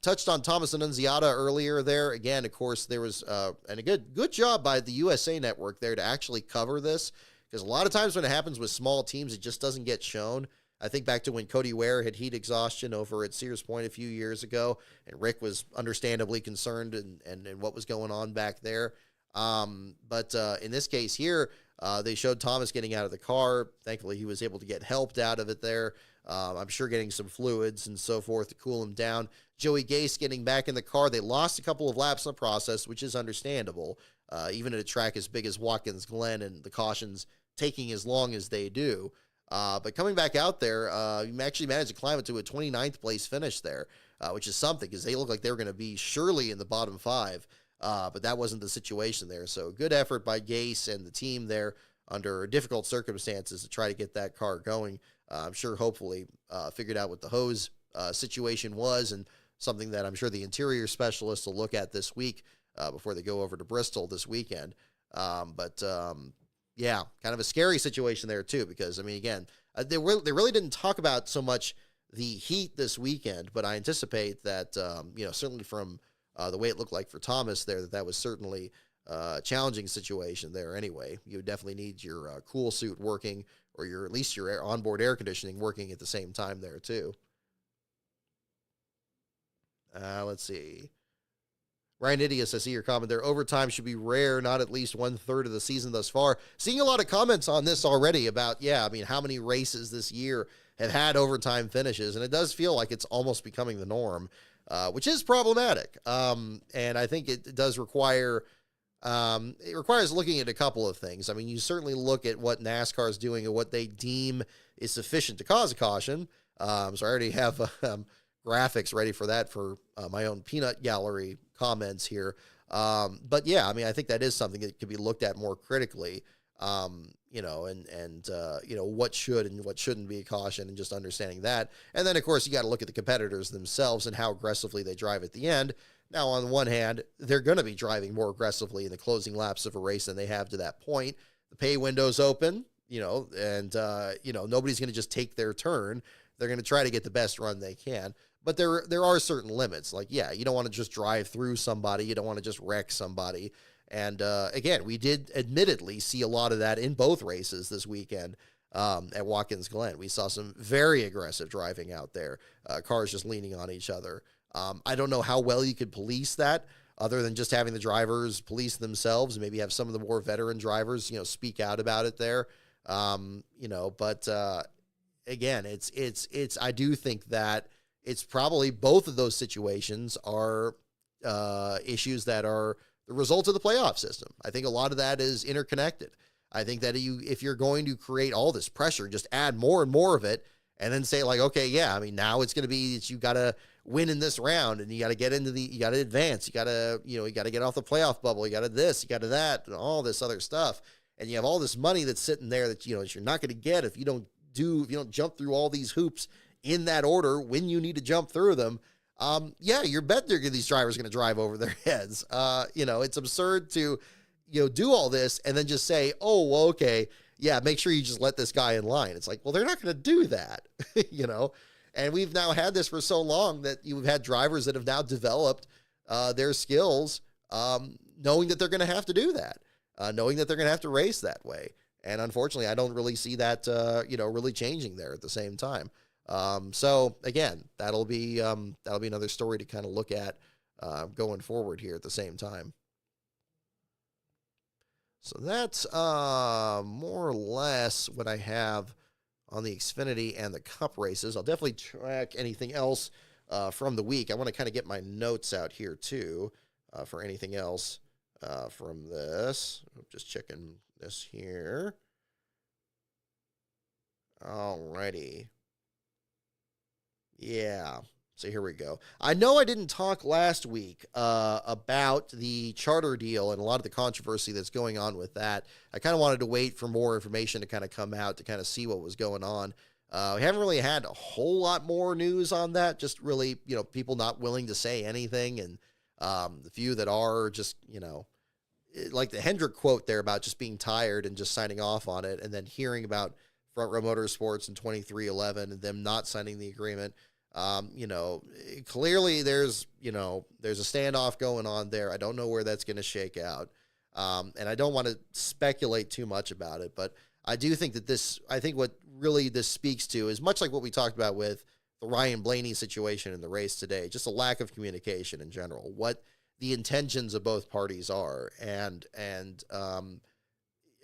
Touched on Thomas Annunziata earlier there. Again, of course, there was and a good job by the USA Network there to actually cover this, because a lot of times when it happens with small teams, it just doesn't get shown. I think back to when Cody Ware had heat exhaustion over at Sears Point a few years ago, and Rick was understandably concerned and what was going on back there. But in this case here, they showed Thomas getting out of the car. Thankfully, he was able to get helped out of it there. I'm sure getting some fluids and so forth to cool him down. Joey Gase getting back in the car. They lost a couple of laps in the process, which is understandable, even at a track as big as Watkins Glen and the cautions taking as long as they do. But coming back out there, you actually managed to climb it to a 29th place finish there, which is something because they look like they were going to be surely in the bottom 5. But that wasn't the situation there. So good effort by Gase and the team there under difficult circumstances to try to get that car going. I'm sure hopefully figured out what the hose situation was, and something that I'm sure the interior specialists will look at this week before they go over to Bristol this weekend. Yeah, kind of a scary situation there too, because, I mean, again, they really didn't talk about so much the heat this weekend, but I anticipate that, certainly from the way it looked like for Thomas there, that was certainly a challenging situation there anyway. You would definitely need your cool suit working, or at least your onboard air conditioning working at the same time there too. Let's see. Ryan Idius, I see your comment there. Overtime should be rare, not at least 1/3 of the season thus far. Seeing a lot of comments on this already about, how many races this year have had overtime finishes, and it does feel like it's almost becoming the norm, which is problematic. And I think it does require, it requires looking at a couple of things. I mean, you certainly look at what NASCAR is doing and what they deem is sufficient to cause a caution. So I already have graphics ready for that for my own peanut gallery comments here. But yeah, I mean, I think that is something that could be looked at more critically, what should and what shouldn't be a caution, and just understanding that. And then, of course, you got to look at the competitors themselves and how aggressively they drive at the end. Now, on the one hand, they're going to be driving more aggressively in the closing laps of a race than they have to that point. The pay window's open, nobody's going to just take their turn. They're going to try to get the best run they can. But there are certain limits. Like, you don't want to just drive through somebody. You don't want to just wreck somebody. And again, we did admittedly see a lot of that in both races this weekend at Watkins Glen. We saw some very aggressive driving out there, cars just leaning on each other. I don't know how well you could police that other than just having the drivers police themselves, and maybe have some of the more veteran drivers, speak out about it there. Again, it's I do think that it's probably both of those situations are issues that are the result of the playoff system. I think a lot of that is interconnected. I think that if you're going to create all this pressure, just add more and more of it, and then say, like, okay, now it's going to be that you got to win in this round, and you got to get into you got to advance, you got to get off the playoff bubble, you got to this, you got to that, and all this other stuff, and you have all this money that's sitting there that you're not going to get if you don't jump through all these hoops in that order when you need to jump through them. You're betting these drivers are going to drive over their heads. It's absurd to, do all this and then just say, oh, well, okay, yeah, make sure you just let this guy in line. It's like, well, they're not going to do that, you know? And we've now had this for so long that you've had drivers that have now developed their skills, knowing that they're going to have to do that, knowing that they're going to have to race that way. And unfortunately, I don't really see that, really changing there at the same time. So again, that'll be another story to kind of look at going forward here at the same time. So that's more or less what I have on the Xfinity and the Cup races. I'll definitely track anything else from the week. I want to kind of get my notes out here too for anything else from this. I'm just checking this here. Alrighty. Yeah. So here we go. I know I didn't talk last week about the charter deal and a lot of the controversy that's going on with that. I kind of wanted to wait for more information to kind of come out to kind of see what was going on. We haven't really had a whole lot more news on that, just really, people not willing to say anything. And the few that are just, like the Hendrick quote there about just being tired and just signing off on it, and then hearing about Front Row Motorsports in 2311 and them not signing the agreement. Clearly there's a standoff going on there. I don't know where that's going to shake out. And I don't want to speculate too much about it, but I do think that what really this speaks to is much like what we talked about with the Ryan Blaney situation in the race today, just a lack of communication in general, what the intentions of both parties are. And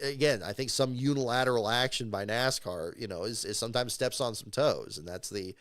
again, I think some unilateral action by NASCAR, is sometimes steps on some toes. And that's the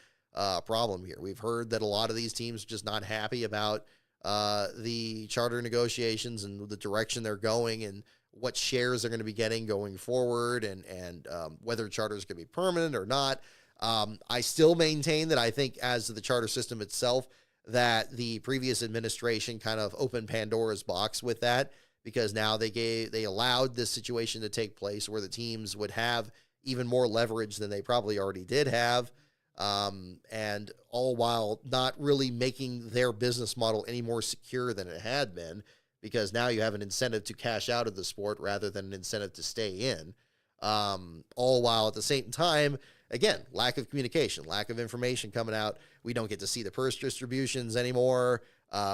problem here. We've heard that a lot of these teams are just not happy about the charter negotiations and the direction they're going and what shares they're going to be getting going forward, and whether charter is going to be permanent or not. I still maintain that I think as to the charter system itself, that the previous administration kind of opened Pandora's box with that, because now they allowed this situation to take place where the teams would have even more leverage than they probably already did have. And all while not really making their business model any more secure than it had been, because now you have an incentive to cash out of the sport rather than an incentive to stay in. All while at the same time, again, lack of communication, lack of information coming out. We don't get to see the purse distributions anymore.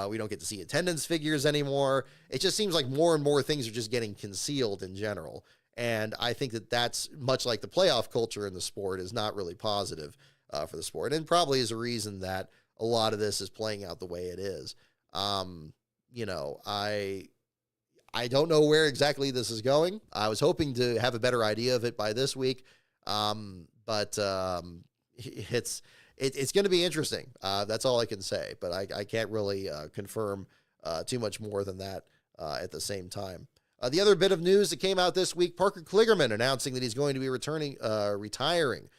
We don't get to see attendance figures anymore. It just seems like more and more things are just getting concealed in general. And I think that that's much like the playoff culture in the sport is not really positive for the sport, and probably is a reason that a lot of this is playing out the way it is. I don't know where exactly this is going. I was hoping to have a better idea of it by this week, but it's going to be interesting. That's all I can say, but I can't really confirm too much more than that at the same time. The other bit of news that came out this week: Parker Kligerman announcing that he's going to be retiring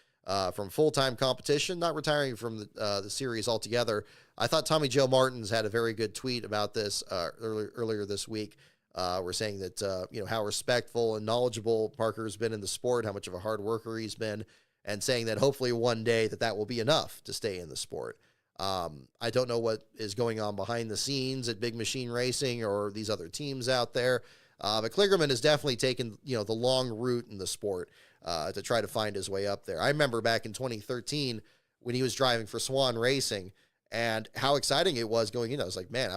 from full-time competition, not retiring from the series altogether. I thought Tommy Joe Martins had a very good tweet about this earlier this week. We're saying that, how respectful and knowledgeable Parker's been in the sport, how much of a hard worker he's been, and saying that hopefully one day that will be enough to stay in the sport. I don't know what is going on behind the scenes at Big Machine Racing or these other teams out there. But Kligerman has definitely taken, the long route in the sport to try to find his way up there. I remember back in 2013 when he was driving for Swan Racing and how exciting it was going in. I was like, man,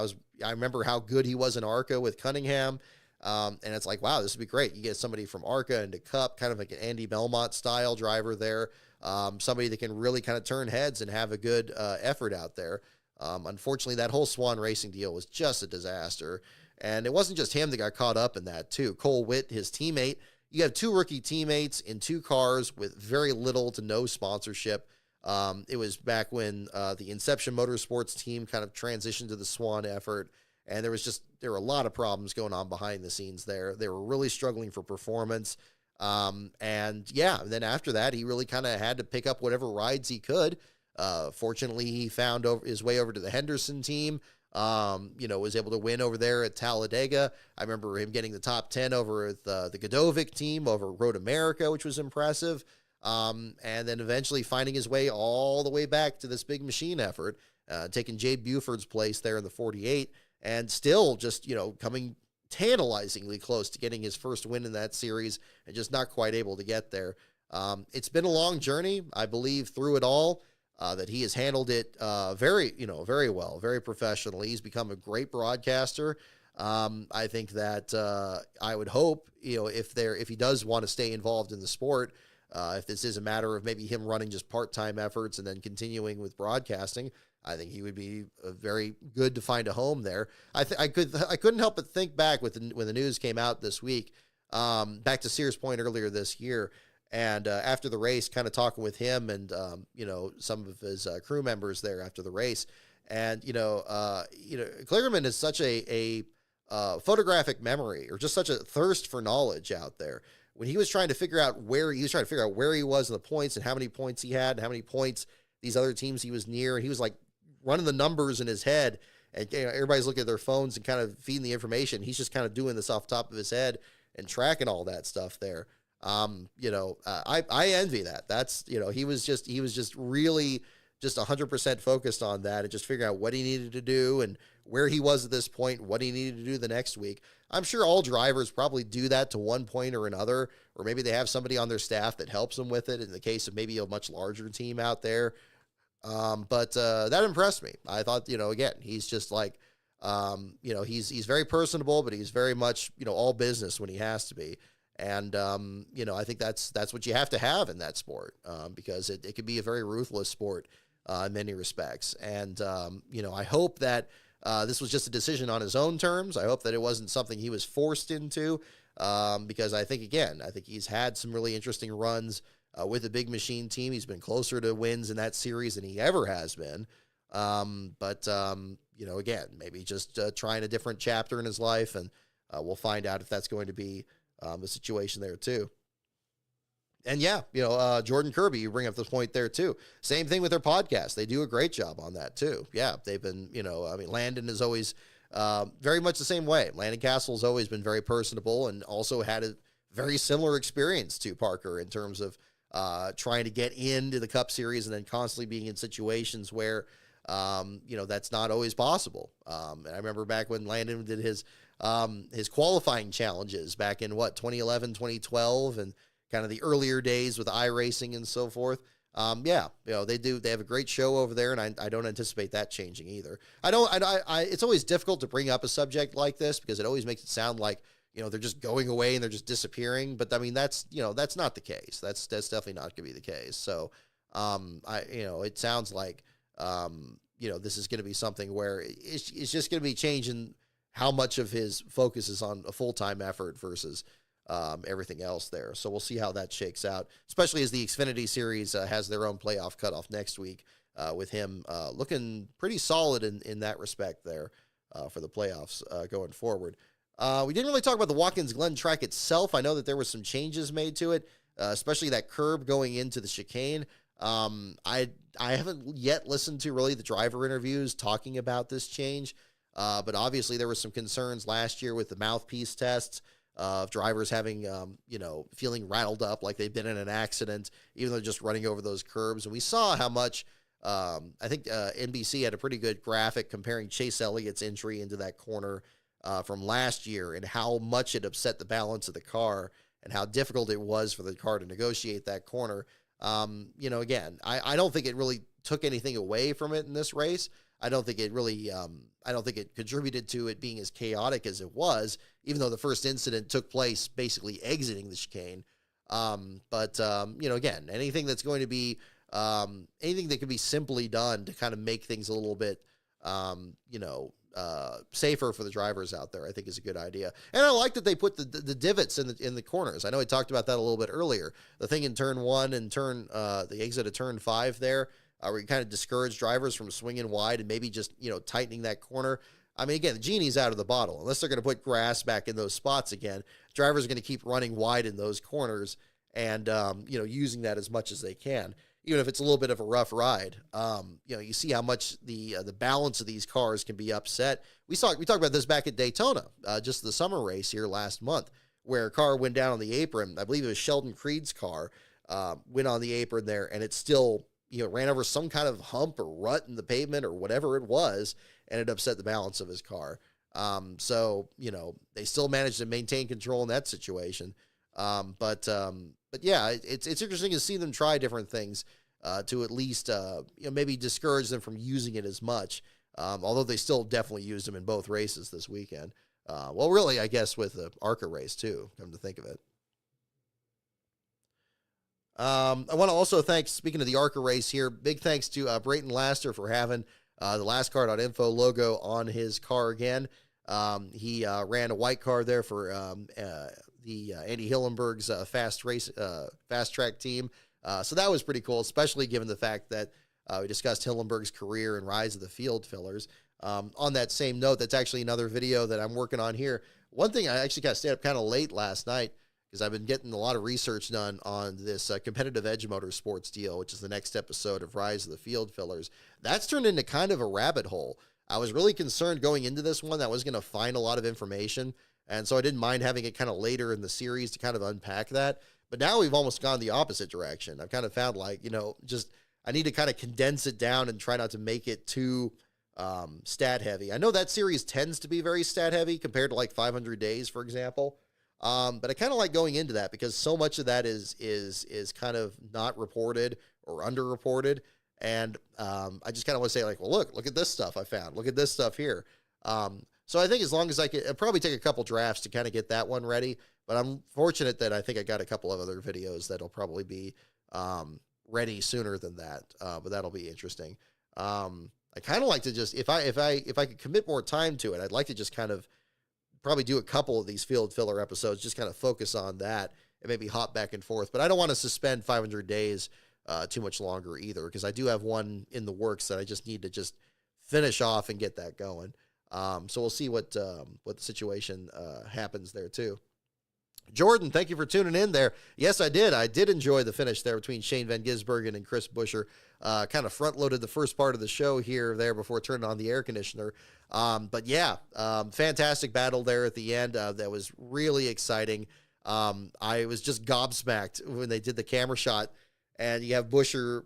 I remember how good he was in ARCA with Cunningham. And it's like, wow, this would be great. You get somebody from ARCA into Cup, kind of like an Andy Belmont style driver there. Somebody that can really kind of turn heads and have a good effort out there. Unfortunately, that whole Swan Racing deal was just a disaster. And it wasn't just him that got caught up in that too. Cole Witt, his teammate. You have two rookie teammates in two cars with very little to no sponsorship. It was back when the Inception Motorsports team kind of transitioned to the Swan effort. And there were a lot of problems going on behind the scenes there. They were really struggling for performance. And then after that, he really kind of had to pick up whatever rides he could. Fortunately, he found his way over to the Henderson team. Was able to win over there at Talladega. I remember him getting the top 10 over at the Godovic team over Road America, which was impressive. And then eventually finding his way all the way back to this Big Machine effort, taking Jay Buford's place there in the 48, and still just, coming tantalizingly close to getting his first win in that series and just not quite able to get there. It's been a long journey, I believe, through it all. That he has handled it very well, very professionally. He's become a great broadcaster. I think that I would hope, if he does want to stay involved in the sport, if this is a matter of maybe him running just part-time efforts and then continuing with broadcasting, I think he would be very good to find a home there. I couldn't help but think back when the news came out this week, back to Sears Point earlier this year. And after the race, kind of talking with him and, some of his crew members there after the race. And, Kligerman is such a photographic memory, or just such a thirst for knowledge out there. When he was trying to figure out where he was in the points and how many points he had and how many points these other teams he was near. And he was like running the numbers in his head, and everybody's looking at their phones and kind of feeding the information. He's just kind of doing this off the top of his head and tracking all that stuff there. I envy that. That's, he was just really just 100% focused on that and just figuring out what he needed to do and where he was at this point, what he needed to do the next week. I'm sure all drivers probably do that to one point or another, or maybe they have somebody on their staff that helps them with it in the case of maybe a much larger team out there. But that impressed me. I thought, again, he's just like, he's very personable, but he's very much, all business when he has to be. And, I think that's what you have to have in that sport, because it can be a very ruthless sport in many respects. And, I hope that this was just a decision on his own terms. I hope that it wasn't something he was forced into, because I think he's had some really interesting runs with the big machine team. He's been closer to wins in that series than he ever has been. But again, maybe just trying a different chapter in his life, and we'll find out if that's going to be the situation there too. And Jordan Kirby, you bring up the point there too. Same thing with their podcast. They do a great job on that too. Yeah, they've been, Landon is always very much the same way. Landon Castle's always been very personable and also had a very similar experience to Parker in terms of trying to get into the Cup Series and then constantly being in situations where, that's not always possible. And I remember back when Landon did his qualifying challenges back in 2011, 2012, and kind of the earlier days with iRacing and so forth. They have a great show over there, and I don't anticipate that changing either. It's always difficult to bring up a subject like this because it always makes it sound like, they're just going away and they're just disappearing. But I mean, that's not the case. That's definitely not going to be the case. So, it sounds like, this is going to be something where it's just going to be changing how much of his focus is on a full-time effort versus everything else there. So we'll see how that shakes out, especially as the Xfinity Series has their own playoff cutoff next week, with him looking pretty solid in that respect there for the playoffs going forward. We didn't really talk about the Watkins Glen track itself. I know that there were some changes made to it, especially that curb going into the chicane. I haven't yet listened to really the driver interviews talking about this change, but obviously there were some concerns last year with the mouthpiece tests of drivers having, feeling rattled up like they've been in an accident, even though just running over those curbs. And we saw how much, I think NBC had a pretty good graphic comparing Chase Elliott's entry into that corner from last year and how much it upset the balance of the car and how difficult it was for the car to negotiate that corner. Again, I don't think it really took anything away from it in this race. I don't think it really, I don't think it contributed to it being as chaotic as it was, even though the first incident took place basically exiting the chicane. Again, anything that's going to be, anything that can be simply done to kind of make things a little bit, safer for the drivers out there, I think is a good idea. And I like that they put the divots in the corners. I know I talked about that a little bit earlier. The thing in turn 1 and the exit of turn 5 there, where you kind of discourage drivers from swinging wide and maybe just, tightening that corner. I mean, again, the genie's out of the bottle. Unless they're going to put grass back in those spots again, drivers are going to keep running wide in those corners and, using that as much as they can, even if it's a little bit of a rough ride. You see how much the balance of these cars can be upset. We talked about this back at Daytona, just the summer race here last month, where a car went down on the apron. I believe it was Sheldon Creed's car, went on the apron there, and it still, ran over some kind of hump or rut in the pavement or whatever it was, and it upset the balance of his car. So, they still managed to maintain control in that situation. But yeah, it's interesting to see them try different things to at least, maybe discourage them from using it as much. Although they still definitely used them in both races this weekend. Well, really, I guess with the ARCA race too, come to think of it. I want to also thank, speaking of the ARCA race here, big thanks to Brayton Laster for having the lastcar.info logo on his car again. He ran a white car there for the Andy Hillenberg's fast track team. So that was pretty cool, especially given the fact that we discussed Hillenberg's career and rise of the field fillers. On that same note, that's actually another video that I'm working on here. One thing, I actually got to stay up kind of late last night because I've been getting a lot of research done on this Competitive Edge Motorsports deal, which is the next episode of Rise of the Field Fillers. That's turned into kind of a rabbit hole. I was really concerned going into this one that I was going to find a lot of information, and so I didn't mind having it kind of later in the series to kind of unpack that. But now we've almost gone the opposite direction. I've kind of found just I need to kind of condense it down and try not to make it too stat heavy. I know that series tends to be very stat heavy compared to like 500 Days, for example. But I kind of like going into that because so much of that is kind of not reported or underreported. And I just kind of want to say like, well, look at this stuff I found. Look at this stuff here. So I think as long as I can, it'll probably take a couple drafts to kind of get that one ready. But I'm fortunate that I think I got a couple of other videos that'll probably be ready sooner than that. But that'll be interesting. I kind of like to just, if I could commit more time to it, I'd like to just kind of probably do a couple of these field filler episodes, just kind of focus on that and maybe hop back and forth. But I don't want to suspend 500 Days too much longer either, because I do have one in the works that I just need to just finish off and get that going. So we'll see what the situation happens there too. Jordan, thank you for tuning in there. Yes, I did. I did enjoy the finish there between Shane Van Gisbergen and Chris Buescher. Kind of front-loaded the first part of the show here there before turning on the air conditioner. But yeah, fantastic battle there at the end. That was really exciting. I was just gobsmacked when they did the camera shot, and you have Buescher,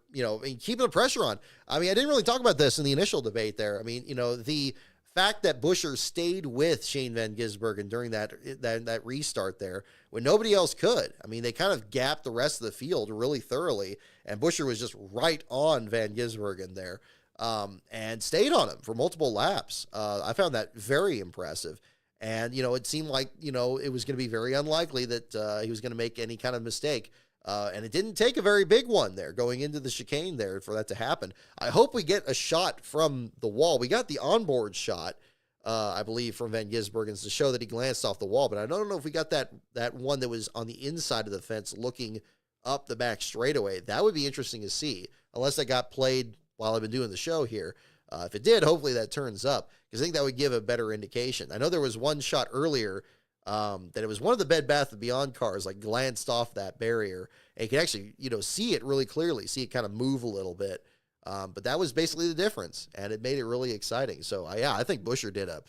keeping the pressure on. I mean, I didn't really talk about this in the initial debate there. I mean, the fact that Buescher stayed with Shane Van Gisbergen during that restart there when nobody else could. I mean, they kind of gapped the rest of the field really thoroughly, and Buescher was just right on Van Gisbergen there, and stayed on him for multiple laps. I found that very impressive. And, it seemed like, it was going to be very unlikely that he was going to make any kind of mistake. And it didn't take a very big one there going into the chicane there for that to happen. I hope we get a shot from the wall. We got the onboard shot, I believe, from Van Gisbergen to show that he glanced off the wall, but I don't know if we got that one that was on the inside of the fence looking up the back straightaway. That would be interesting to see, unless that got played while I've been doing the show here. If it did, hopefully that turns up, because I think that would give a better indication. I know there was one shot earlier that it was one of the Bed Bath & Beyond cars, like glanced off that barrier, and you can actually, see it really clearly, see it kind of move a little bit. But that was basically the difference, and it made it really exciting. So yeah, I think Buescher did a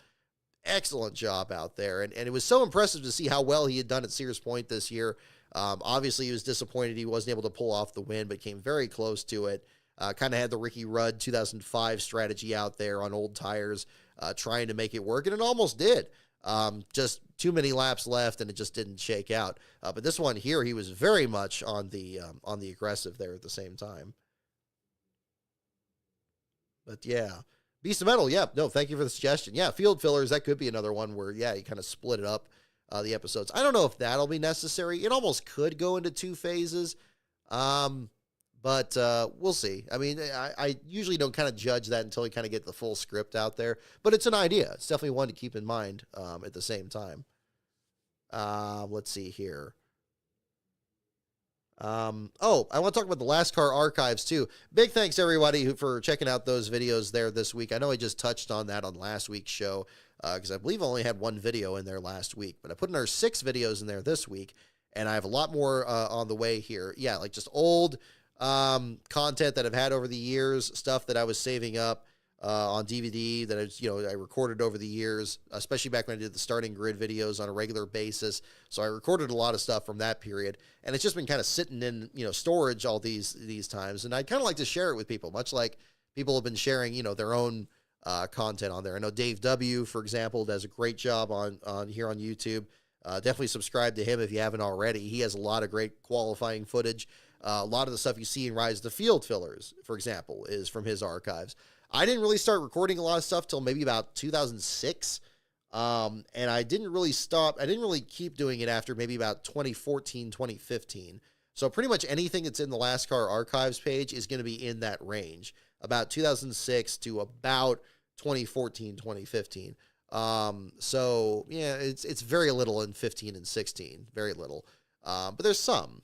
excellent job out there, and it was so impressive to see how well he had done at Sears Point this year. Obviously, he was disappointed he wasn't able to pull off the win, but came very close to it. Kind of had the Ricky Rudd 2005 strategy out there on old tires, trying to make it work, and it almost did. Just too many laps left, and it just didn't shake out. But this one here, he was very much on the aggressive there at the same time. But yeah, Beast of Metal, yeah, no, thank you for the suggestion. Yeah, field fillers, that could be another one where, yeah, you kind of split it up, the episodes. I don't know if that'll be necessary. It almost could go into 2 phases, but we'll see. I mean, I usually don't kind of judge that until we kind of get the full script out there, but it's an idea. It's definitely one to keep in mind at the same time. Let's see here. I want to talk about the NASCAR archives too. Big thanks everybody for checking out those videos there this week. I know I just touched on that on last week's show because I believe I only had 1 video in there last week, but I put another 6 videos in there this week, and I have a lot more on the way here. Yeah, like just old content that I've had over the years, stuff that I was saving up on DVD that I recorded over the years, especially back when I did the starting grid videos on a regular basis. So I recorded a lot of stuff from that period, and it's just been kind of sitting in, storage all these times. And I'd kind of like to share it with people, much like people have been sharing, their own content on there. I know Dave W., for example, does a great job on here on YouTube. Definitely subscribe to him if you haven't already. He has a lot of great qualifying footage. A lot of the stuff you see in Rise of the Field fillers, for example, is from his archives. I didn't really start recording a lot of stuff till maybe about 2006. And I didn't really keep doing it after maybe about 2014, 2015. So pretty much anything that's in the NASCAR archives page is going to be in that range, about 2006 to about 2014, 2015. So yeah, it's very little in 15 and 16, very little. But there's some.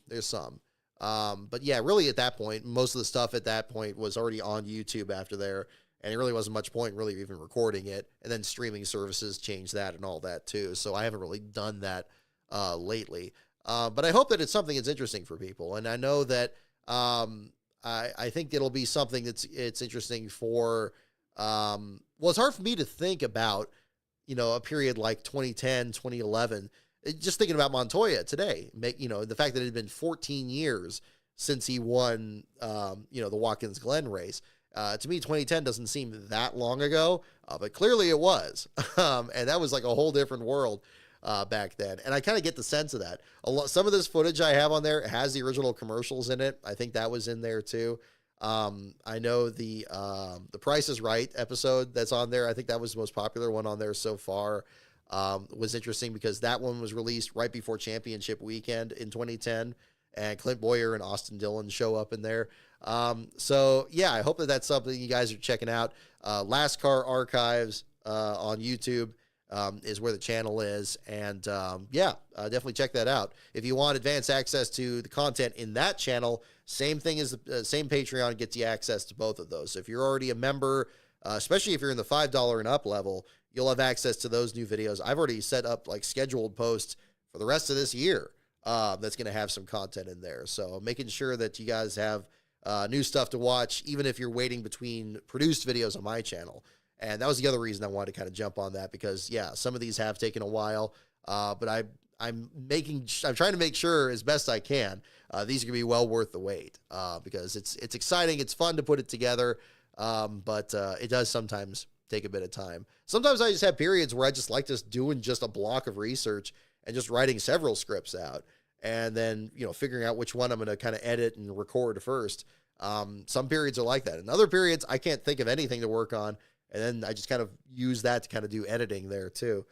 But yeah, really at that point, most of the stuff at that point was already on YouTube after there, and it really wasn't much point really even recording it. And then streaming services changed that and all that too. So I haven't really done that lately. But I hope that it's something that's interesting for people. And I know that I think it'll be something it's interesting for, well, it's hard for me to think about, a period like 2010, 2011, just thinking about Montoya today, the fact that it had been 14 years since he won, the Watkins Glen race. To me, 2010 doesn't seem that long ago, but clearly it was. And that was like a whole different world back then. And I kind of get the sense of that. Some of this footage I have on there has the original commercials in it. I think that was in there too. I know the Price is Right episode that's on there. I think that was the most popular one on there so far. Was interesting because that one was released right before championship weekend in 2010, and Clint Boyer and Austin Dillon show up in there. So yeah, I hope that that's something you guys are checking out. NASCAR Archives on YouTube is where the channel is, and definitely check that out. If you want advanced access to the content in that channel, same thing as the same Patreon gets you access to both of those. So if you're already a member, especially if you're in the $5 and up level, you'll have access to those new videos. I've already set up like scheduled posts for the rest of this year. That's going to have some content in there. So making sure that you guys have new stuff to watch, even if you're waiting between produced videos on my channel. And that was the other reason I wanted to kind of jump on that, because yeah, some of these have taken a while, but I'm trying to make sure as best I can, these are gonna be well worth the wait, because it's exciting. It's fun to put it together. But it does sometimes take a bit of time. Sometimes I just have periods where I just like just doing just a block of research and just writing several scripts out, and then, figuring out which one I'm going to kind of edit and record first. Some periods are like that. In other periods, I can't think of anything to work on, and then I just kind of use that to kind of do editing there too.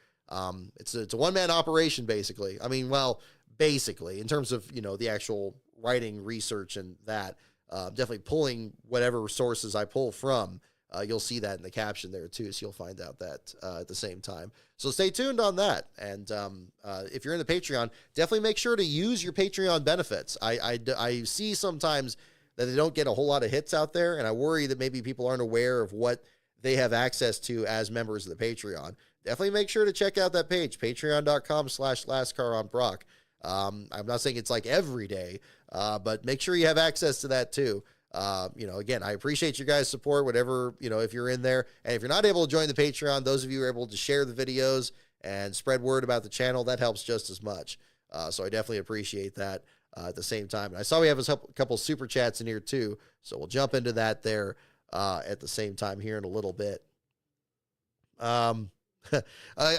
It's a one-man operation, basically. I mean, well, basically, in terms of, the actual writing, research, and that, definitely pulling whatever sources I pull from. You'll see that in the caption there too, so you'll find out that at the same time. So stay tuned on that. And if you're in the Patreon, definitely make sure to use your Patreon benefits. I see sometimes that they don't get a whole lot of hits out there, and I worry that maybe people aren't aware of what they have access to as members of the Patreon. Definitely make sure to check out that page, patreon.com/LastCarOnBrock. I'm not saying it's like every day, but make sure you have access to that too. Again, I appreciate your guys' support, whatever, if you're in there. And if you're not able to join the Patreon, those of you who are able to share the videos and spread word about the channel, that helps just as much. So I definitely appreciate that at the same time. And I saw we have a couple super chats in here too, so we'll jump into that there at the same time here in a little bit. I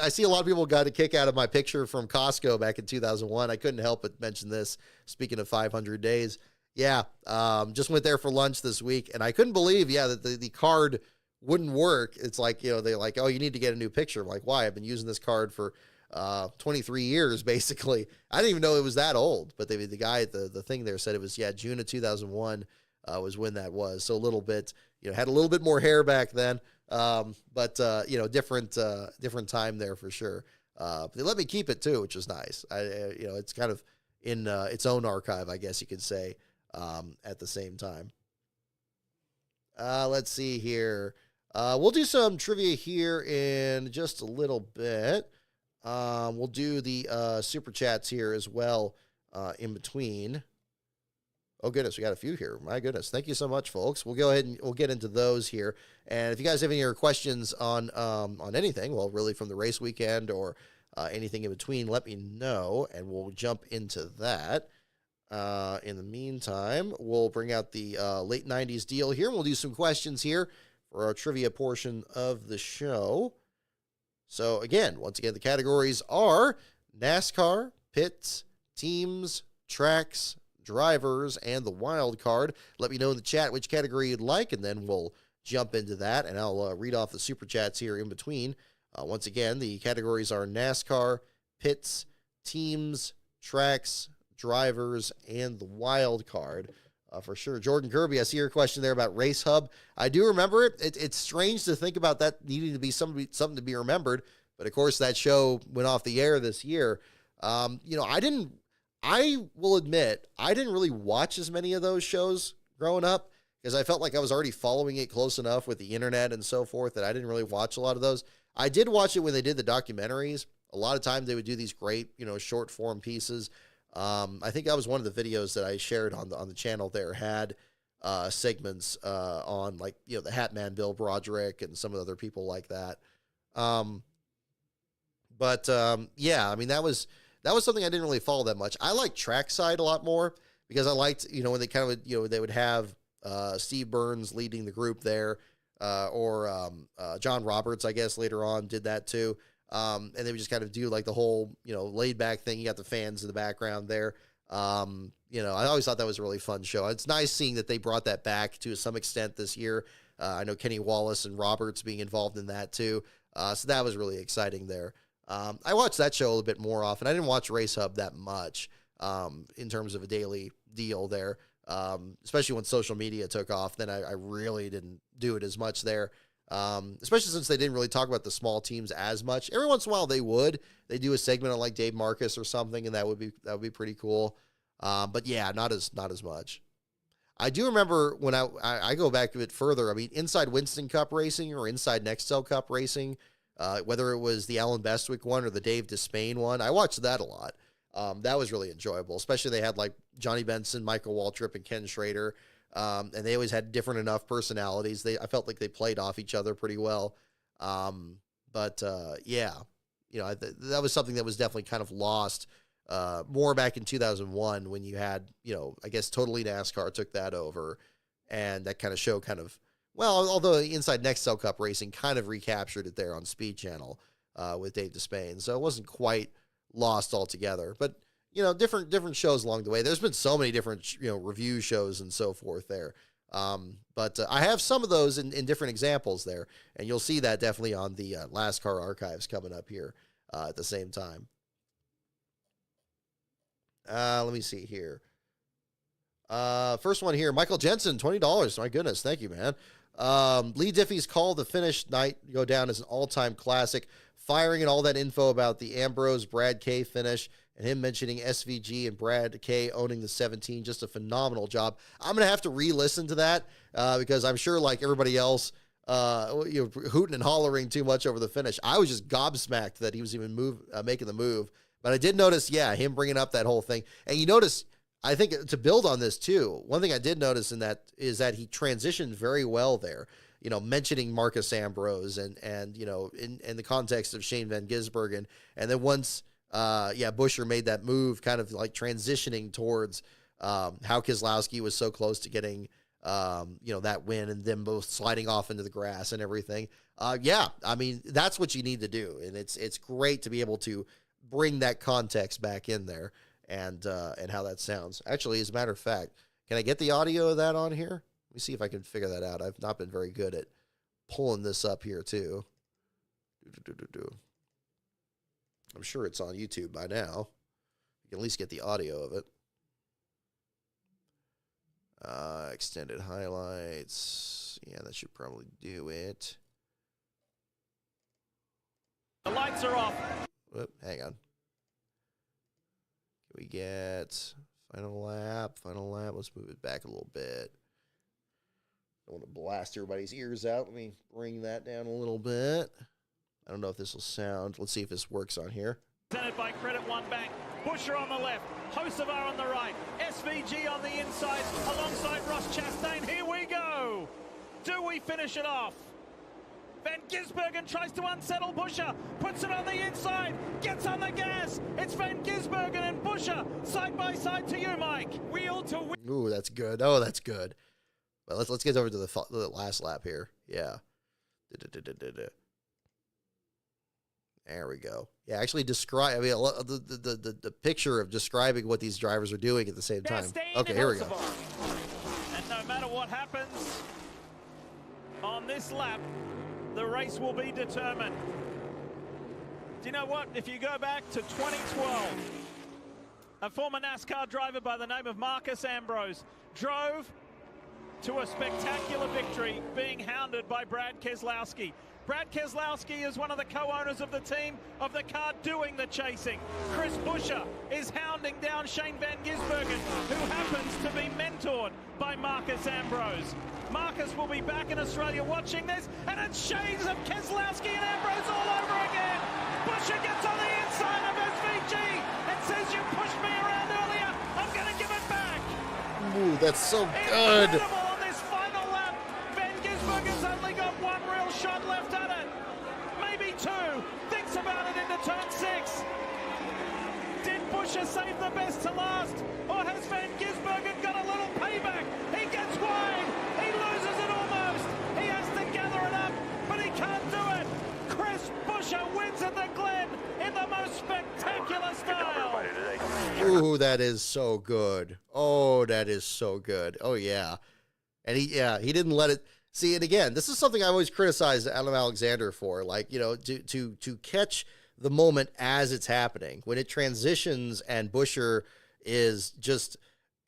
see a lot of people got a kick out of my picture from Costco back in 2001. I couldn't help but mention this, speaking of 500 days. Yeah, just went there for lunch this week, and I couldn't believe, that the card wouldn't work. It's like, they're like, oh, you need to get a new picture. I'm like, why? I've been using this card for 23 years, basically. I didn't even know it was that old, but the guy at the thing there said it was, June of 2001 was when that was. So a little bit, had a little bit more hair back then, but different time there for sure. They let me keep it too, which was nice. It's kind of in its own archive, I guess you could say. At the same time. Let's see here. We'll do some trivia here in just a little bit. We'll do the super chats here as well in between. Oh, goodness, we got a few here. My goodness. Thank you so much, folks. We'll go ahead and we'll get into those here. And if you guys have any other questions on anything, well, really from the race weekend or anything in between, let me know, and we'll jump into that. In the meantime, we'll bring out the late 90s deal here. We'll do some questions here for our trivia portion of the show. So again, once again, the categories are NASCAR, pits, teams, tracks, drivers, and the wild card. Let me know in the chat which category you'd like, and then we'll jump into that, and I'll read off the super chats here in between. Once again, the categories are NASCAR, pits, teams, tracks, drivers, and the wild card. For sure. Jordan Kirby, I see your question there about Race Hub. I do remember it. It's strange to think about that needing to be something to be remembered, but of course that show went off the air this year. I will admit, I didn't really watch as many of those shows growing up because I felt like I was already following it close enough with the internet and so forth that I didn't really watch a lot of those. I did watch it when they did the documentaries. A lot of times they would do these great, short form pieces. I think that was one of the videos that I shared on the channel there had segments on the Hat Man Bill Broderick and some of the other people like that. Yeah, I mean, that was something I didn't really follow that much. I like trackside a lot more because I liked, when they kind of, they would have Steve Burns leading the group there, or John Roberts, I guess, later on did that too. And they would just kind of do like the whole, laid back thing. You got the fans in the background there. I always thought that was a really fun show. It's nice seeing that they brought that back to some extent this year. I know Kenny Wallace and Roberts being involved in that too. So that was really exciting there. I watched that show a little bit more often. I didn't watch Race Hub that much in terms of a daily deal there, especially when social media took off. Then I really didn't do it as much there, especially since they didn't really talk about the small teams as much. Every once in a while they do a segment on like Dave Marcus or something, and that would be pretty cool. But yeah, not as much. I do remember when I go back a bit further. I mean, Inside Winston Cup Racing or Inside Nextel Cup Racing. Whether it was the Alan Bestwick one or the Dave Despain one, I watched that a lot. That was really enjoyable, especially they had like Johnny Benson, Michael Waltrip, and Ken Schrader, and they always had different enough personalities. I felt like they played off each other pretty well. Yeah, that was something that was definitely kind of lost more back in 2001 when you had, I guess Totally NASCAR took that over, and that kind of show well, although Inside Nextel Cup Racing kind of recaptured it there on Speed Channel with Dave Despain, so it wasn't quite lost altogether. But different shows along the way. There's been so many different review shows and so forth there. But I have some of those in different examples there, and you'll see that definitely on the NASCAR archives coming up here at the same time. Let me see here. First one here, Michael Jensen, $20. My goodness, thank you, man. Lee Diffie's call the finish night go down as an all-time classic, firing and all that info about the Ambrose Brad K finish and him mentioning SVG and Brad K owning the 17. Just a phenomenal job. I'm going to have to re-listen to that because I'm sure like everybody else, hooting and hollering too much over the finish. I was just gobsmacked that he was even making the move. But I did notice, him bringing up that whole thing. And you notice, I think to build on this too, one thing I did notice in that is that he transitioned very well there, mentioning Marcus Ambrose and in the context of Shane Van Gisbergen. And then once, Buescher made that move kind of like transitioning towards how Keselowski was so close to getting, that win and them both sliding off into the grass and everything. I mean, that's what you need to do. And it's great to be able to bring that context back in there. And how that sounds. Actually, as a matter of fact, can I get the audio of that on here? Let me see if I can figure that out. I've not been very good at pulling this up here, too. I'm sure it's on YouTube by now. You can at least get the audio of it. Extended highlights. Yeah, that should probably do it. The lights are off. Whoop, hang on. We get final lap. Let's move it back a little bit. Don't want to blast everybody's ears out. Let me bring that down a little bit. I don't know if this will sound. Let's see if this works on here. Presented by Credit One Bank. Buescher on the left, Hocevar on the right, SVG on the inside, alongside Ross Chastain. Here we go. Do we finish it off? Van Gisbergen tries to unsettle Buescher, puts it on the inside, gets on the gas. It's Van Gisbergen and Buescher side by side to you, Mike. Wheel to wheel. Ooh, that's good. Oh, that's good. But let's get over to the last lap here. Yeah. There we go. Yeah, actually describe. I mean, the picture of describing what these drivers are doing at the same time. Okay, here we go. And no matter what happens on this lap, the race will be determined. Do you know what? If you go back to 2012, a former NASCAR driver by the name of Marcus Ambrose drove to a spectacular victory being hounded by Brad Keselowski. Brad Keselowski is one of the co-owners of the team of the car doing the chasing. Chris Buescher is hounding down Shane Van Gisbergen, who happens to be mentored by Marcus Ambrose. Marcus will be back in Australia watching this, and it's shades of Keselowski and Ambrose all over again. Buescher gets on the inside of SVG and says, "You pushed me around earlier, I'm going to give it back." Ooh, that's so good. Incredible on this final lap. Van Gisbergen's only got one real shot left at it. Maybe two. Thinks about it into turn 6. Did Buescher save the best to last? Or has Van Gisbergen got a little payback? He gets wide. He loses it almost. He has to gather it up, but he can't do it. Chris Buescher wins at the Glen in the most spectacular style. Ooh, that is so good. Oh, that is so good. Oh, yeah. And he didn't let it. See, and again, this is something I always criticized Adam Alexander for, like, you know, to catch the moment as it's happening. When it transitions and Buescher is just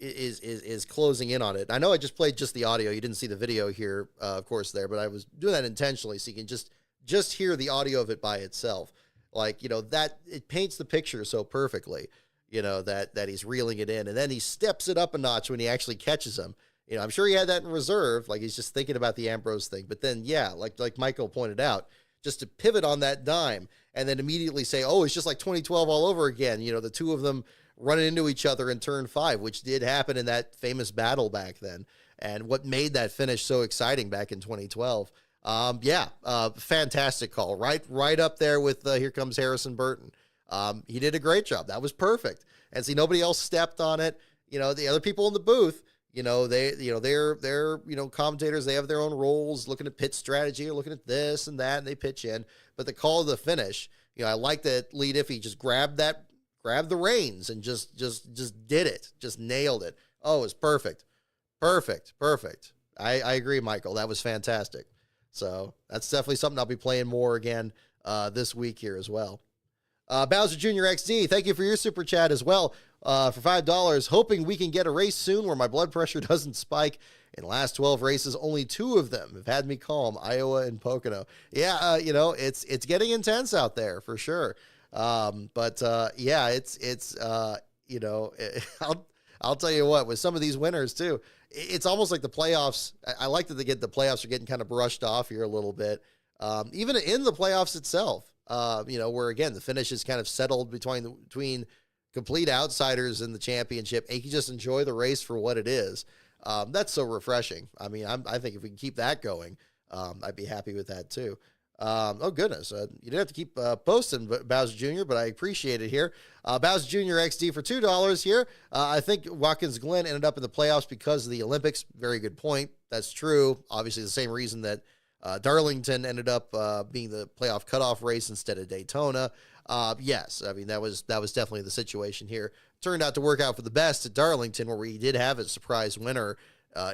is closing in on it. I know I just played just the audio. You didn't see the video here, of course, there, but I was doing that intentionally so you can just hear the audio of it by itself. Like, you know, that it paints the picture so perfectly, you know, that he's reeling it in, and then he steps it up a notch when he actually catches him. You know, I'm sure he had that in reserve, like he's just thinking about the Ambrose thing. But then, yeah, like Michael pointed out, just to pivot on that dime and then immediately say, oh, it's just like 2012 all over again. You know, the two of them running into each other in turn 5, which did happen in that famous battle back then. And what made that finish so exciting back in 2012. Fantastic call. Right up there with Here Comes Harrison Burton. He did a great job. That was perfect. And see, nobody else stepped on it. You know, the other people in the booth, they're commentators, they have their own roles, looking at pit strategy or looking at this and that, and they pitch in. But the call of the finish, you know, I like that Lee Diffie just grabbed the reins and just did it, just nailed it. Oh, it was perfect. Perfect. I agree, Michael. That was fantastic. So that's definitely something I'll be playing more again this week here as well. Bowser Jr. XD, thank you for your super chat as well for $5. Hoping we can get a race soon where my blood pressure doesn't spike. In the last 12 races, only 2 of them have had me calm, Iowa and Pocono. Yeah, it's getting intense out there for sure. I'll tell you what, with some of these winners too, it's almost like the playoffs. I like that the playoffs are getting kind of brushed off here a little bit. Even in the playoffs itself, where again, the finish is kind of settled between complete outsiders in the championship, and you can just enjoy the race for what it is. That's so refreshing. I mean, I think if we can keep that going, I'd be happy with that too. Oh goodness, you didn't have to keep posting Bowser Jr., but I appreciate it here. Bowser Jr. XD for $2 here. I think Watkins Glen ended up in the playoffs because of the Olympics. Very good point. That's true. Obviously, the same reason that Darlington ended up being the playoff cutoff race instead of Daytona. Yes, I mean, that was definitely the situation here. Turned out to work out for the best at Darlington, where we did have a surprise winner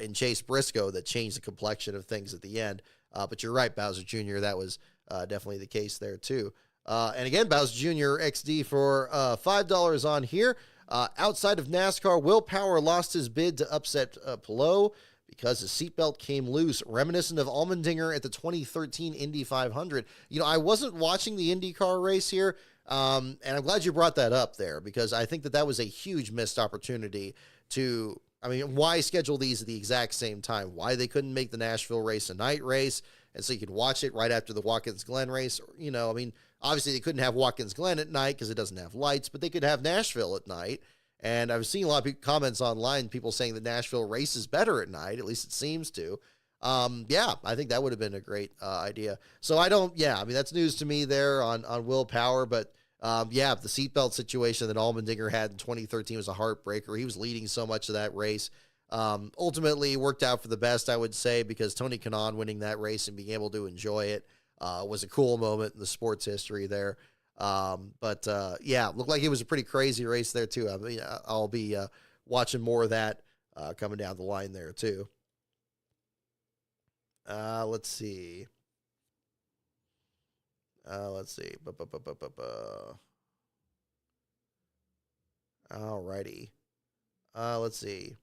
in Chase Briscoe that changed the complexion of things at the end. But you're right, Bowser Jr., that was definitely the case there too. And again, Bowser Jr. XD for $5 on here. Outside of NASCAR, Will Power lost his bid to upset Palou because his seatbelt came loose, reminiscent of Allmendinger at the 2013 Indy 500. You know, I wasn't watching the IndyCar race here, and I'm glad you brought that up there, because I think that was a huge missed opportunity to, I mean, why schedule these at the exact same time? Why they couldn't make the Nashville race a night race, and so you could watch it right after the Watkins Glen race? You know, I mean, obviously they couldn't have Watkins Glen at night because it doesn't have lights, but they could have Nashville at night. And I've seen a lot of comments online, people saying that Nashville races better at night, at least it seems to. I think that would have been a great idea. So I mean, that's news to me there on Will Power, but the seatbelt situation that Allmendinger had in 2013 was a heartbreaker. He was leading so much of that race. Ultimately worked out for the best, I would say, because Tony Kanaan winning that race and being able to enjoy it was a cool moment in the sports history there. Yeah, looked like it was a pretty crazy race there too. I mean, I'll be watching more of that coming down the line there too. Let's see. Alrighty. Let's see.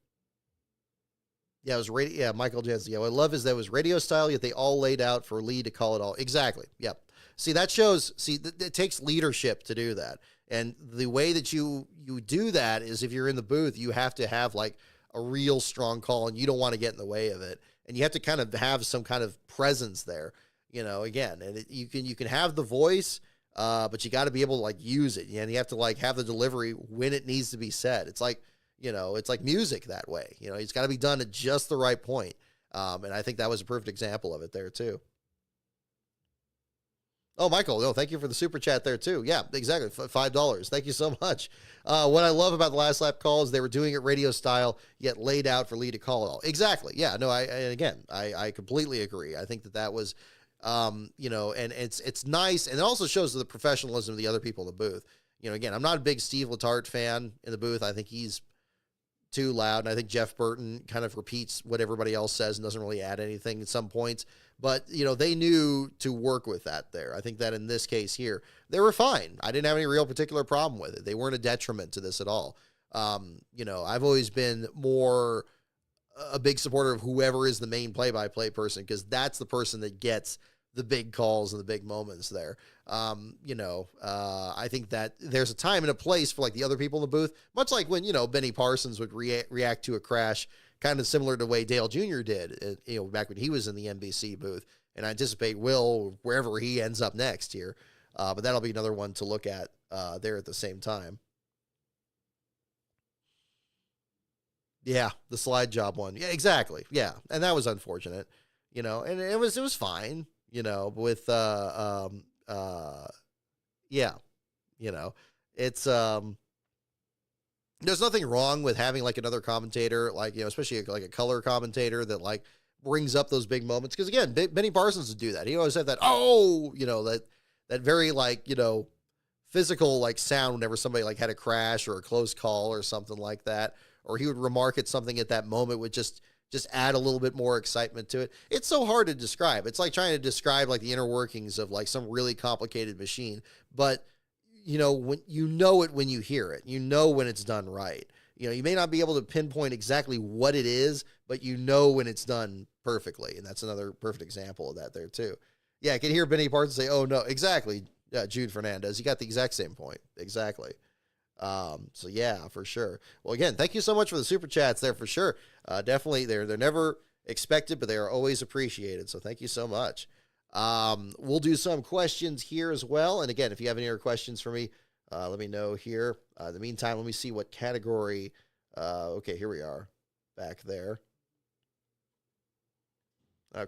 Yeah, it was radio. Yeah, Michael Jensen. Yeah, what I love is that it was radio style, yet they all laid out for Lee to call it all. Exactly. Yep. See, that shows. See, it takes leadership to do that, and the way that you do that is if you're in the booth, you have to have like a real strong call, and you don't want to get in the way of it, and you have to kind of have some kind of presence there. Again, and you can have the voice, but you got to be able to like use it, and you have to like have the delivery when it needs to be said. It's like. It's like music that way. It's got to be done at just the right point. And I think that was a perfect example of it there, too. Oh, Michael, no, thank you for the super chat there, too. Yeah, exactly. $5. Thank you so much. What I love about the last lap calls, they were doing it radio style, yet laid out for Lee to call it all. Exactly. Yeah, no, I completely agree. I think that was, and it's nice. And it also shows the professionalism of the other people in the booth. Again, I'm not a big Steve Letarte fan in the booth. I think he's too loud, and I think Jeff Burton kind of repeats what everybody else says and doesn't really add anything at some points. But, they knew to work with that there. I think that in this case here, they were fine. I didn't have any real particular problem with it. They weren't a detriment to this at all. I've always been more a big supporter of whoever is the main play-by-play person, because that's the person that gets the big calls and the big moments there. I think that there's a time and a place for like the other people in the booth, much like when, Benny Parsons would react to a crash, kind of similar to the way Dale Jr. did, back when he was in the NBC booth. And I anticipate Will, wherever he ends up next here. But that'll be another one to look at there at the same time. Yeah, the slide job one. Yeah, exactly. Yeah. And that was unfortunate, and it was fine. With, it's, there's nothing wrong with having like another commentator, like, especially like a color commentator that like brings up those big moments. Cause again, Benny Parsons would do that. He always had that, that very like, physical like sound whenever somebody like had a crash or a close call or something like that, or he would remark at something at that moment with just add a little bit more excitement to it. It's so hard to describe. It's like trying to describe like the inner workings of like some really complicated machine. But, when it when you hear it, when it's done right. You may not be able to pinpoint exactly what it is, but when it's done perfectly. And that's another perfect example of that there too. Yeah, I can hear Benny Parsons say, oh no, exactly. Jude Fernandez. You got the exact same point. Exactly. So yeah, for sure. Well, again, thank you so much for the super chats there for sure. Definitely they're never expected, but they are always appreciated. So thank you so much. We'll do some questions here as well. And again, if you have any other questions for me, let me know here. In the meantime, let me see what category. Okay, here we are back there.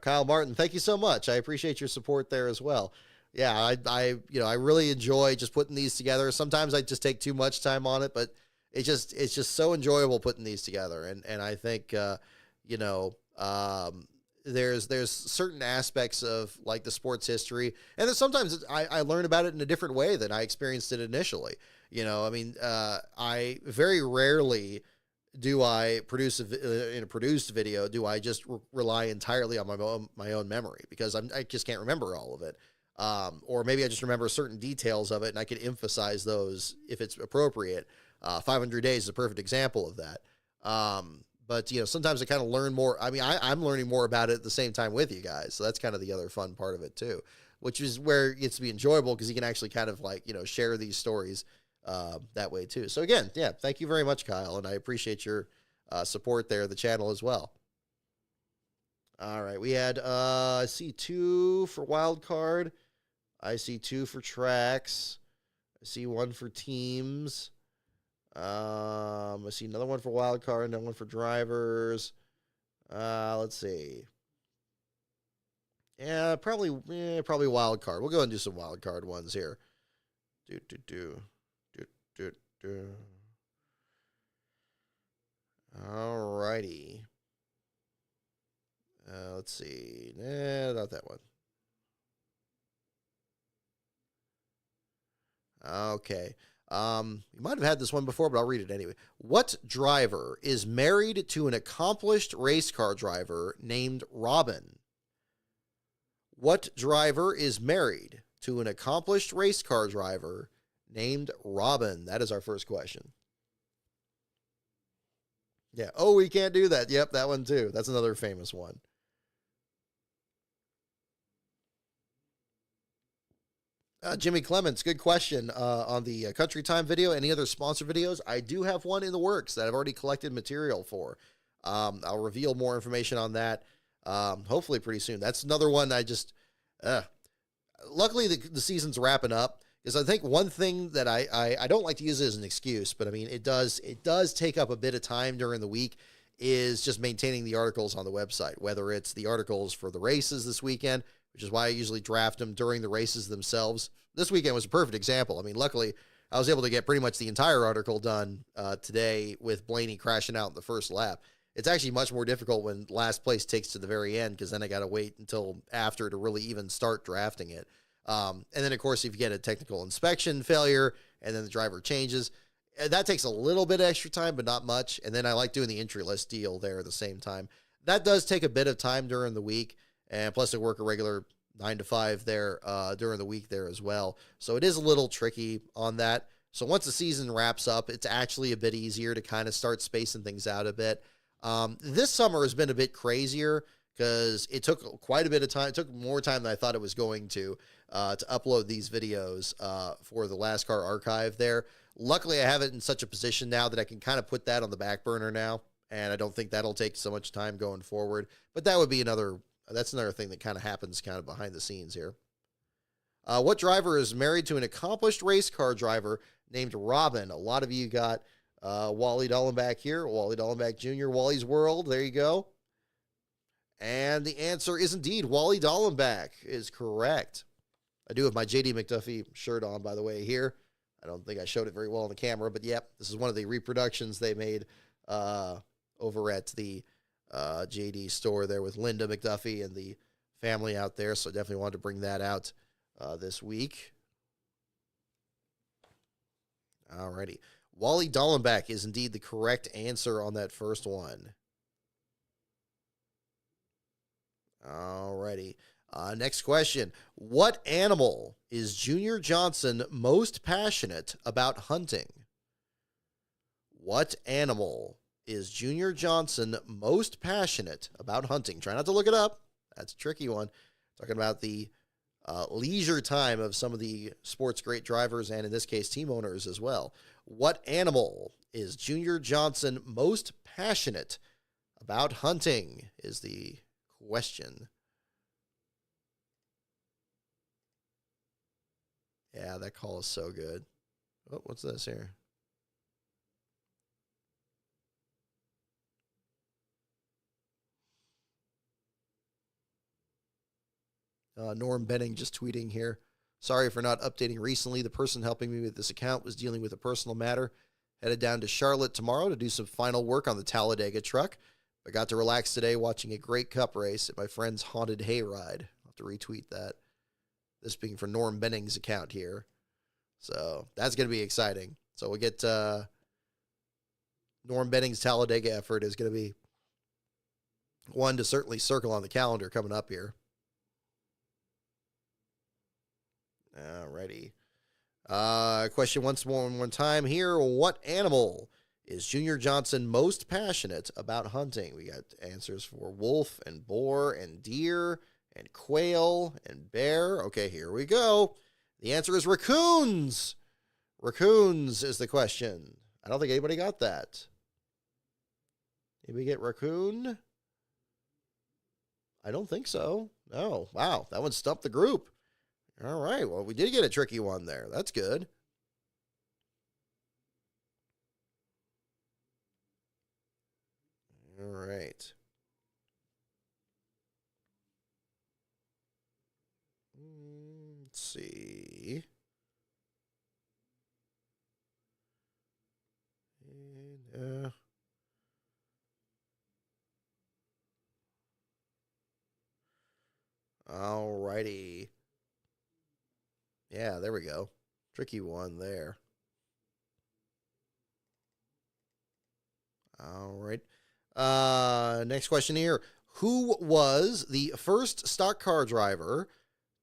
Kyle Martin, thank you so much. I appreciate your support there as well. Yeah, I really enjoy just putting these together. Sometimes I just take too much time on it, but it's just so enjoyable putting these together. And I think, there's certain aspects of like the sports history, and then sometimes I learn about it in a different way than I experienced it initially. I very rarely do I produce in a produced video, do I just rely entirely on my own memory, because I just can't remember all of it. Or maybe I just remember certain details of it and I can emphasize those if it's appropriate. 500 Days is a perfect example of that. But sometimes I kind of learn more. I mean, I'm learning more about it at the same time with you guys. So that's kind of the other fun part of it too, which is where it gets to be enjoyable, because you can actually kind of like, share these stories that way too. So again, yeah, thank you very much, Kyle. And I appreciate your support there, the channel as well. All right. We had, I see 2 for wild card. I see 2 for tracks. I see 1 for teams. I see another one for wild card, another one for drivers. Let's see. Yeah, probably wild card. We'll go and do some wild card ones here. All righty. Let's see. Not that one. Okay. You might have had this one before, but I'll read it anyway. What driver is married to an accomplished race car driver named Robin? What driver is married to an accomplished race car driver named Robin? That is our first question. Yeah. Oh, we can't do that. Yep, that one too. That's another famous one. Jimmy Clements, good question on the Country Time video. Any other sponsor videos? I do have one in the works that I've already collected material for. I'll reveal more information on that hopefully pretty soon. That's another one luckily the season's wrapping up, because I think one thing that I don't like to use it as an excuse, but I mean, it does take up a bit of time during the week, is just maintaining the articles on the website, whether it's the articles for the races this weekend, which is why I usually draft them during the races themselves. This weekend was a perfect example. I mean, luckily, I was able to get pretty much the entire article done today with Blaney crashing out in the first lap. It's actually much more difficult when last place takes to the very end, because then I got to wait until after to really even start drafting it. And then, of course, if you get a technical inspection failure and then the driver changes, that takes a little bit of extra time, but not much. And then I like doing the entry list deal there at the same time. That does take a bit of time during the week. And plus, I work a regular 9 to 5 there during the week there as well. So it is a little tricky on that. So once the season wraps up, it's actually a bit easier to kind of start spacing things out a bit. This summer has been a bit crazier because it took quite a bit of time. It took more time than I thought it was going to upload these videos for the NASCAR archive there. Luckily, I have it in such a position now that I can kind of put that on the back burner now, and I don't think that'll take so much time going forward. But that would be that's another thing that kind of happens kind of behind the scenes here. What driver is married to an accomplished race car driver named Robin? A lot of you got Wally Dallenbach here, Wally Dallenbach Jr., Wally's World. There you go. And the answer is indeed Wally Dallenbach is correct. I do have my JD McDuffie shirt on, by the way, here. I don't think I showed it very well on the camera, but yep, this is one of the reproductions they made over at the JD store there with Linda McDuffie and the family out there. So definitely wanted to bring that out this week. Alrighty. Wally Dallenbach is indeed the correct answer on that first one. Alrighty. Next question. What animal is Junior Johnson most passionate about hunting? What animal is Junior Johnson most passionate about hunting? Try not to look it up. That's a tricky one. Talking about the leisure time of some of the sports great drivers and, in this case, team owners as well. What animal is Junior Johnson most passionate about hunting is the question. Yeah, that call is so good. Oh, what's this here? Norm Benning just tweeting here. Sorry for not updating recently. The person helping me with this account was dealing with a personal matter. Headed down to Charlotte tomorrow to do some final work on the Talladega truck. I got to relax today watching a great cup race at my friend's haunted hayride. I'll have to retweet that. This being for Norm Benning's account here. So that's going to be exciting. So we'll get Norm Benning's Talladega effort is going to be one to certainly circle on the calendar coming up here. Alrighty. Question one time here. What animal is Junior Johnson most passionate about hunting? We got answers for wolf and boar and deer and quail and bear. Okay, here we go. The answer is raccoons. Raccoons is the question. I don't think anybody got that. Did we get raccoon? I don't think so. No. Wow, that one stumped the group. All right, well, we did get a tricky one there. That's good. All right. Let's see. And, All righty. Yeah, there we go. Tricky one there. All right. Next question here. Who was the first stock car driver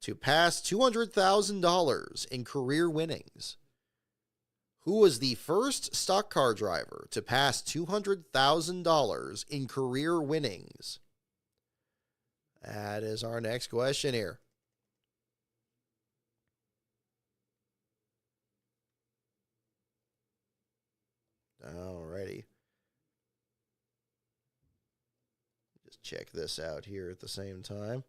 to pass $200,000 in career winnings? Who was the first stock car driver to pass $200,000 in career winnings? That is our next question here. All righty. Just check this out here at the same time.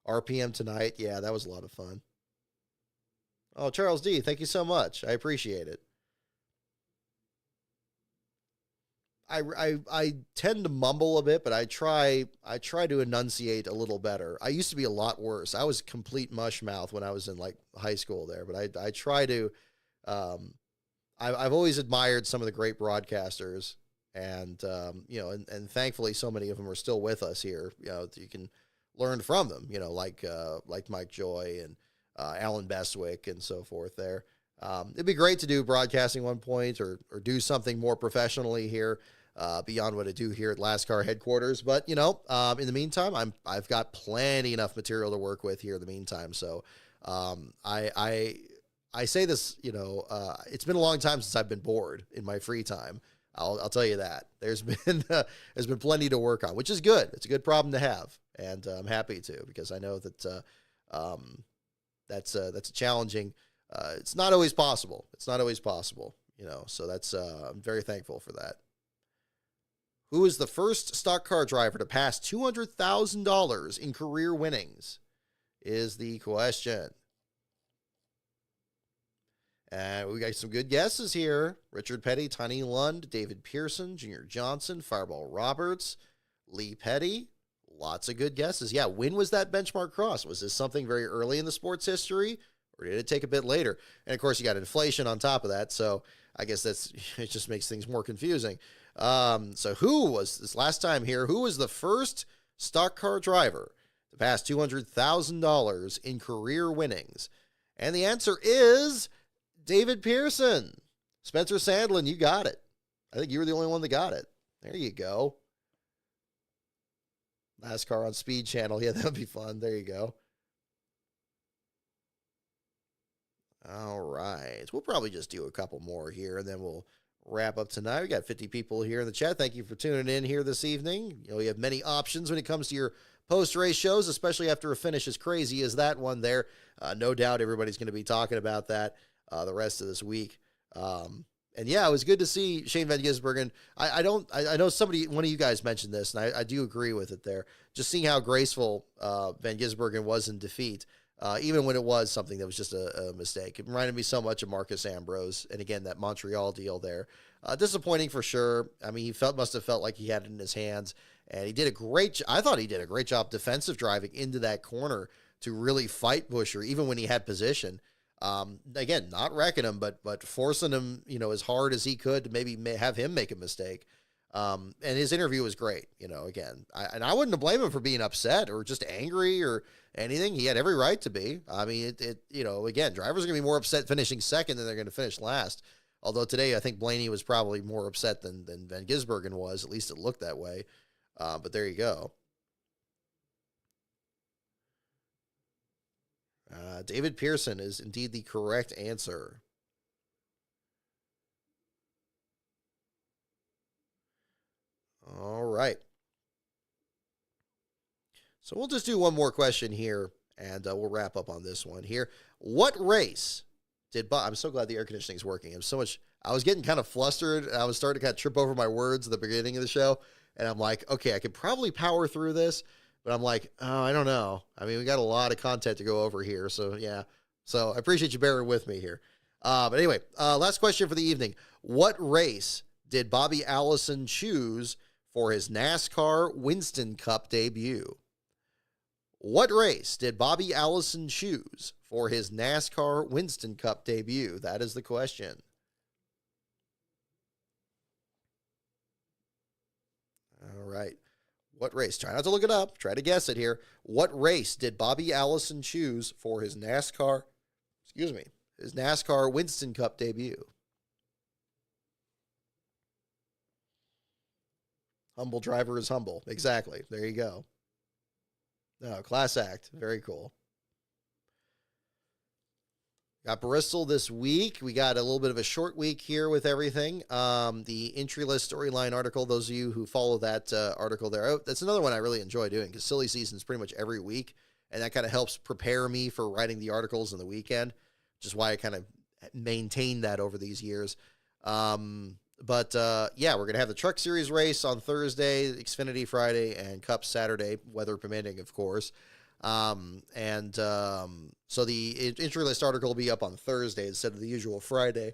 RPM tonight. Yeah, that was a lot of fun. Oh, Charles D., thank you so much. I appreciate it. I tend to mumble a bit, but I try to enunciate a little better. I used to be a lot worse. I was complete mush mouth when I was in like high school there, but I try to. I've always admired some of the great broadcasters, and and thankfully so many of them are still with us here. You can learn from them. Like Mike Joy and Alan Bestwick and so forth. There, it'd be great to do broadcasting at one point, or do something more professionally here. Beyond what I do here at NASCAR headquarters. But, in the meantime, I've got plenty enough material to work with here in the meantime. So, I say this, it's been a long time since I've been bored in my free time. I'll tell you that. There's been plenty to work on, which is good. It's a good problem to have. And I'm happy to, because I know that, that's a challenging, it's not always possible. So that's, I'm very thankful for that. Who is the first stock car driver to pass $200,000 in career winnings is the question. And we got some good guesses here. Richard Petty, Tiny Lund, David Pearson, Junior Johnson, Fireball Roberts, Lee Petty. Lots of good guesses. Yeah, when was that benchmark cross? Was this something very early in the sports history, or did it take a bit later? And, of course, you got inflation on top of that, so I guess it just makes things more confusing. So who was this last time here? Who was the first stock car driver to pass $200,000 in career winnings? And the answer is David Pearson. Spencer Sandlin, you got it. I think you were the only one that got it. There you go. NASCAR on Speed Channel. Yeah, that would be fun. There you go. All right. We'll probably just do a couple more here, and then we'll wrap up tonight. We got 50 people here in the chat. Thank you for tuning in here this evening. You have many options when it comes to your post-race shows, especially after a finish as crazy as that one there. No doubt everybody's going to be talking about that the rest of this week. And yeah, it was good to see Shane Van Gisbergen. I know one of you guys mentioned this, and I do agree with it there. Just seeing how graceful Van Gisbergen was in defeat. Even when it was something that was just a mistake. It reminded me so much of Marcus Ambrose. And again, that Montreal deal there. Disappointing for sure. I mean, he must have felt like he had it in his hands. And I thought he did a great job defensive driving into that corner to really fight Buescher, even when he had position. Again, not wrecking him, but forcing him, as hard as he could to maybe have him make a mistake. And his interview was great, again. I wouldn't blame him for being upset or just angry or anything. He had every right to be. I mean, again, drivers are going to be more upset finishing second than they're going to finish last. Although today I think Blaney was probably more upset than Van Gisbergen was. At least it looked that way. But there you go. David Pearson is indeed the correct answer. All right. So we'll just do one more question here, and we'll wrap up on this one here. What race did Bob... I'm so glad the air conditioning is working. I was getting kind of flustered, and I was starting to kind of trip over my words at the beginning of the show, and I'm like, okay, I could probably power through this, but I'm like, oh, I don't know. I mean, we got a lot of content to go over here, so yeah. So I appreciate you bearing with me here. But anyway, last question for the evening. What race did Bobby Allison choose for his NASCAR Winston Cup debut? What race did Bobby Allison choose for his NASCAR Winston Cup debut? That is the question. All right. What race? Try not to look it up. Try to guess it here. What race did Bobby Allison choose for his NASCAR Winston Cup debut? Humble driver is humble. Exactly. There you go. No, class act. Very cool. Got Bristol this week. We got a little bit of a short week here with everything. The entry list storyline article, those of you who follow that article there, that's another one I really enjoy doing because silly season is pretty much every week. And that kind of helps prepare me for writing the articles in the weekend, which is why I kind of maintained that over these years. Yeah, we're going to have the Truck Series race on Thursday, Xfinity Friday, and Cup Saturday, weather permitting, of course. So the entry list article will be up on Thursday instead of the usual Friday.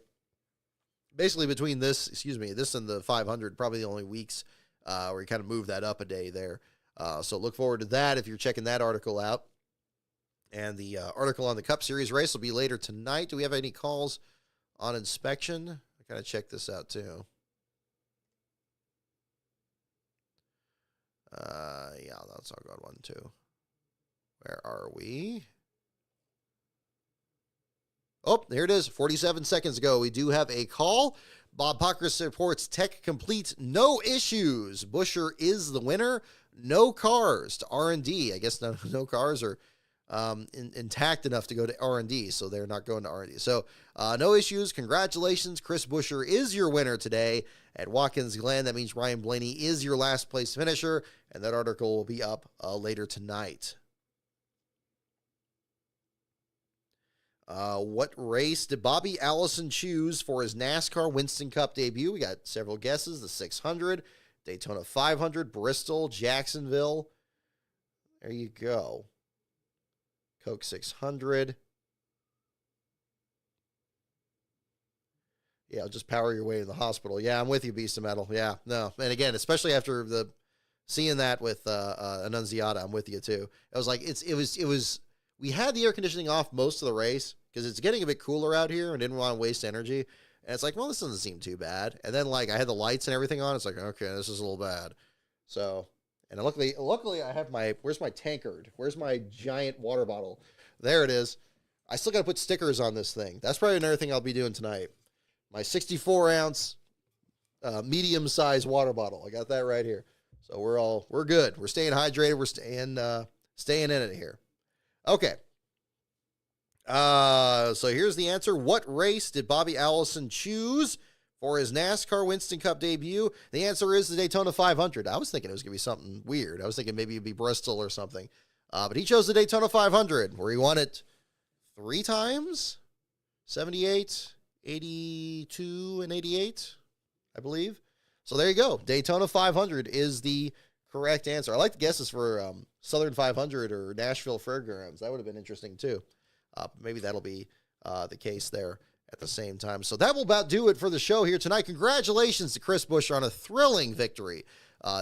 Basically between this and the 500, probably the only weeks where we kind of move that up a day there. So look forward to that if you're checking that article out. And the article on the Cup Series race will be later tonight. Do we have any calls on inspection? I gotta check this out too. Yeah, that's a good one too. Where are we? Oh, here it is. 47 seconds ago. We do have a call. Bob Pockris reports tech complete. No issues. Buescher is the winner. No cars to R&D. I guess no cars are intact enough to go to R&D, so they're not going to R&D. So no issues. Congratulations. Chris Buescher is your winner today at Watkins Glen. That means Ryan Blaney is your last place finisher, and that article will be up later tonight. What race did Bobby Allison choose for his NASCAR Winston Cup debut? We got several guesses. The 600, Daytona 500, Bristol, Jacksonville. There you go. Coke 600. Yeah, just power your way to the hospital. Yeah, I'm with you, Beast of Metal. Yeah, no. And again, especially after seeing that with Annunziata, I'm with you too. It was like, it was, we had the air conditioning off most of the race because it's getting a bit cooler out here and didn't want to waste energy. And it's like, well, this doesn't seem too bad. And then like I had the lights and everything on. It's like, okay, this is a little bad. So, and luckily I have where's my tankard? Where's my giant water bottle? There it is. I still got to put stickers on this thing. That's probably another thing I'll be doing tonight. My 64-ounce medium-sized water bottle. I got that right here. So we're good. We're staying hydrated. We're staying in it here. Okay. So here's the answer. What race did Bobby Allison choose for his NASCAR Winston Cup debut? The answer is the Daytona 500. I was thinking it was going to be something weird. I was thinking maybe it'd be Bristol or something. But he chose the Daytona 500, where he won it 3 times, 78, 82, and 88, I believe. So there you go. Daytona 500 is the correct answer. I like the guesses for Southern 500 or Nashville Fairgrounds. That would have been interesting too. Maybe that'll be the case there at the same time. So that will about do it for the show here tonight. Congratulations to Chris Buescher on a thrilling victory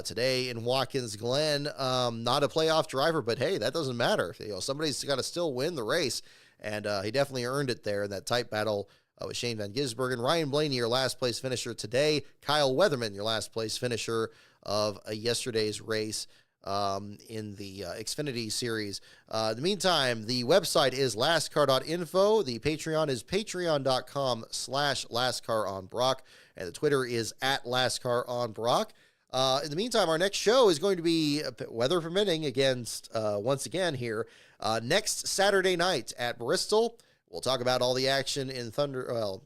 today in Watkins Glen. Not a playoff driver, but hey, that doesn't matter. Somebody's got to still win the race, and he definitely earned it there in that tight battle with Shane Van Gisbergen. Ryan Blaney, your last place finisher today. Kyle Weatherman, your last place finisher of yesterday's race in the Xfinity Series. In the meantime, the website is lastcar.info. The Patreon is patreon.com/lastcaronbrock. And the Twitter is @lastcaronbrock. In the meantime, our next show is going to be, weather permitting, once again here, next Saturday night at Bristol. We'll talk about all the action in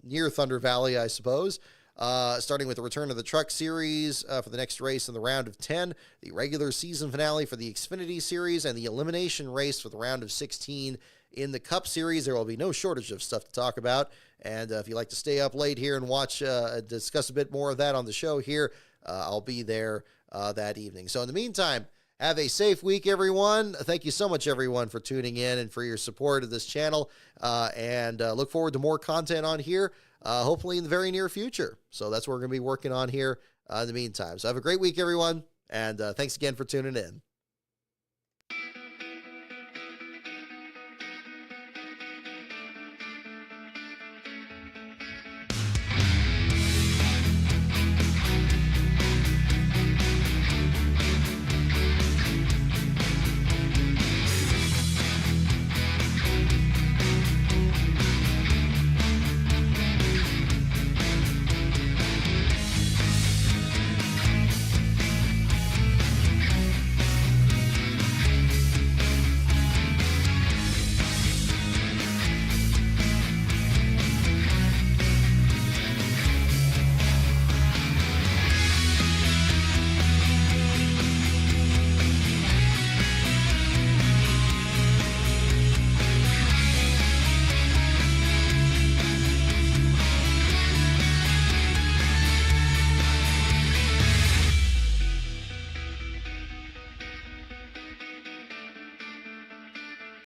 near Thunder Valley, I suppose. Starting with the return of the Truck Series for the next race in the round of 10, the regular season finale for the Xfinity Series, and the elimination race for the round of 16 in the Cup Series. There will be no shortage of stuff to talk about. And if you like to stay up late here and watch, discuss a bit more of that on the show here, I'll be there that evening. So in the meantime, have a safe week, everyone. Thank you so much, everyone, for tuning in and for your support of this channel. And look forward to more content on here, hopefully in the very near future. So that's what we're going to be working on here in the meantime. So have a great week, everyone. And thanks again for tuning in.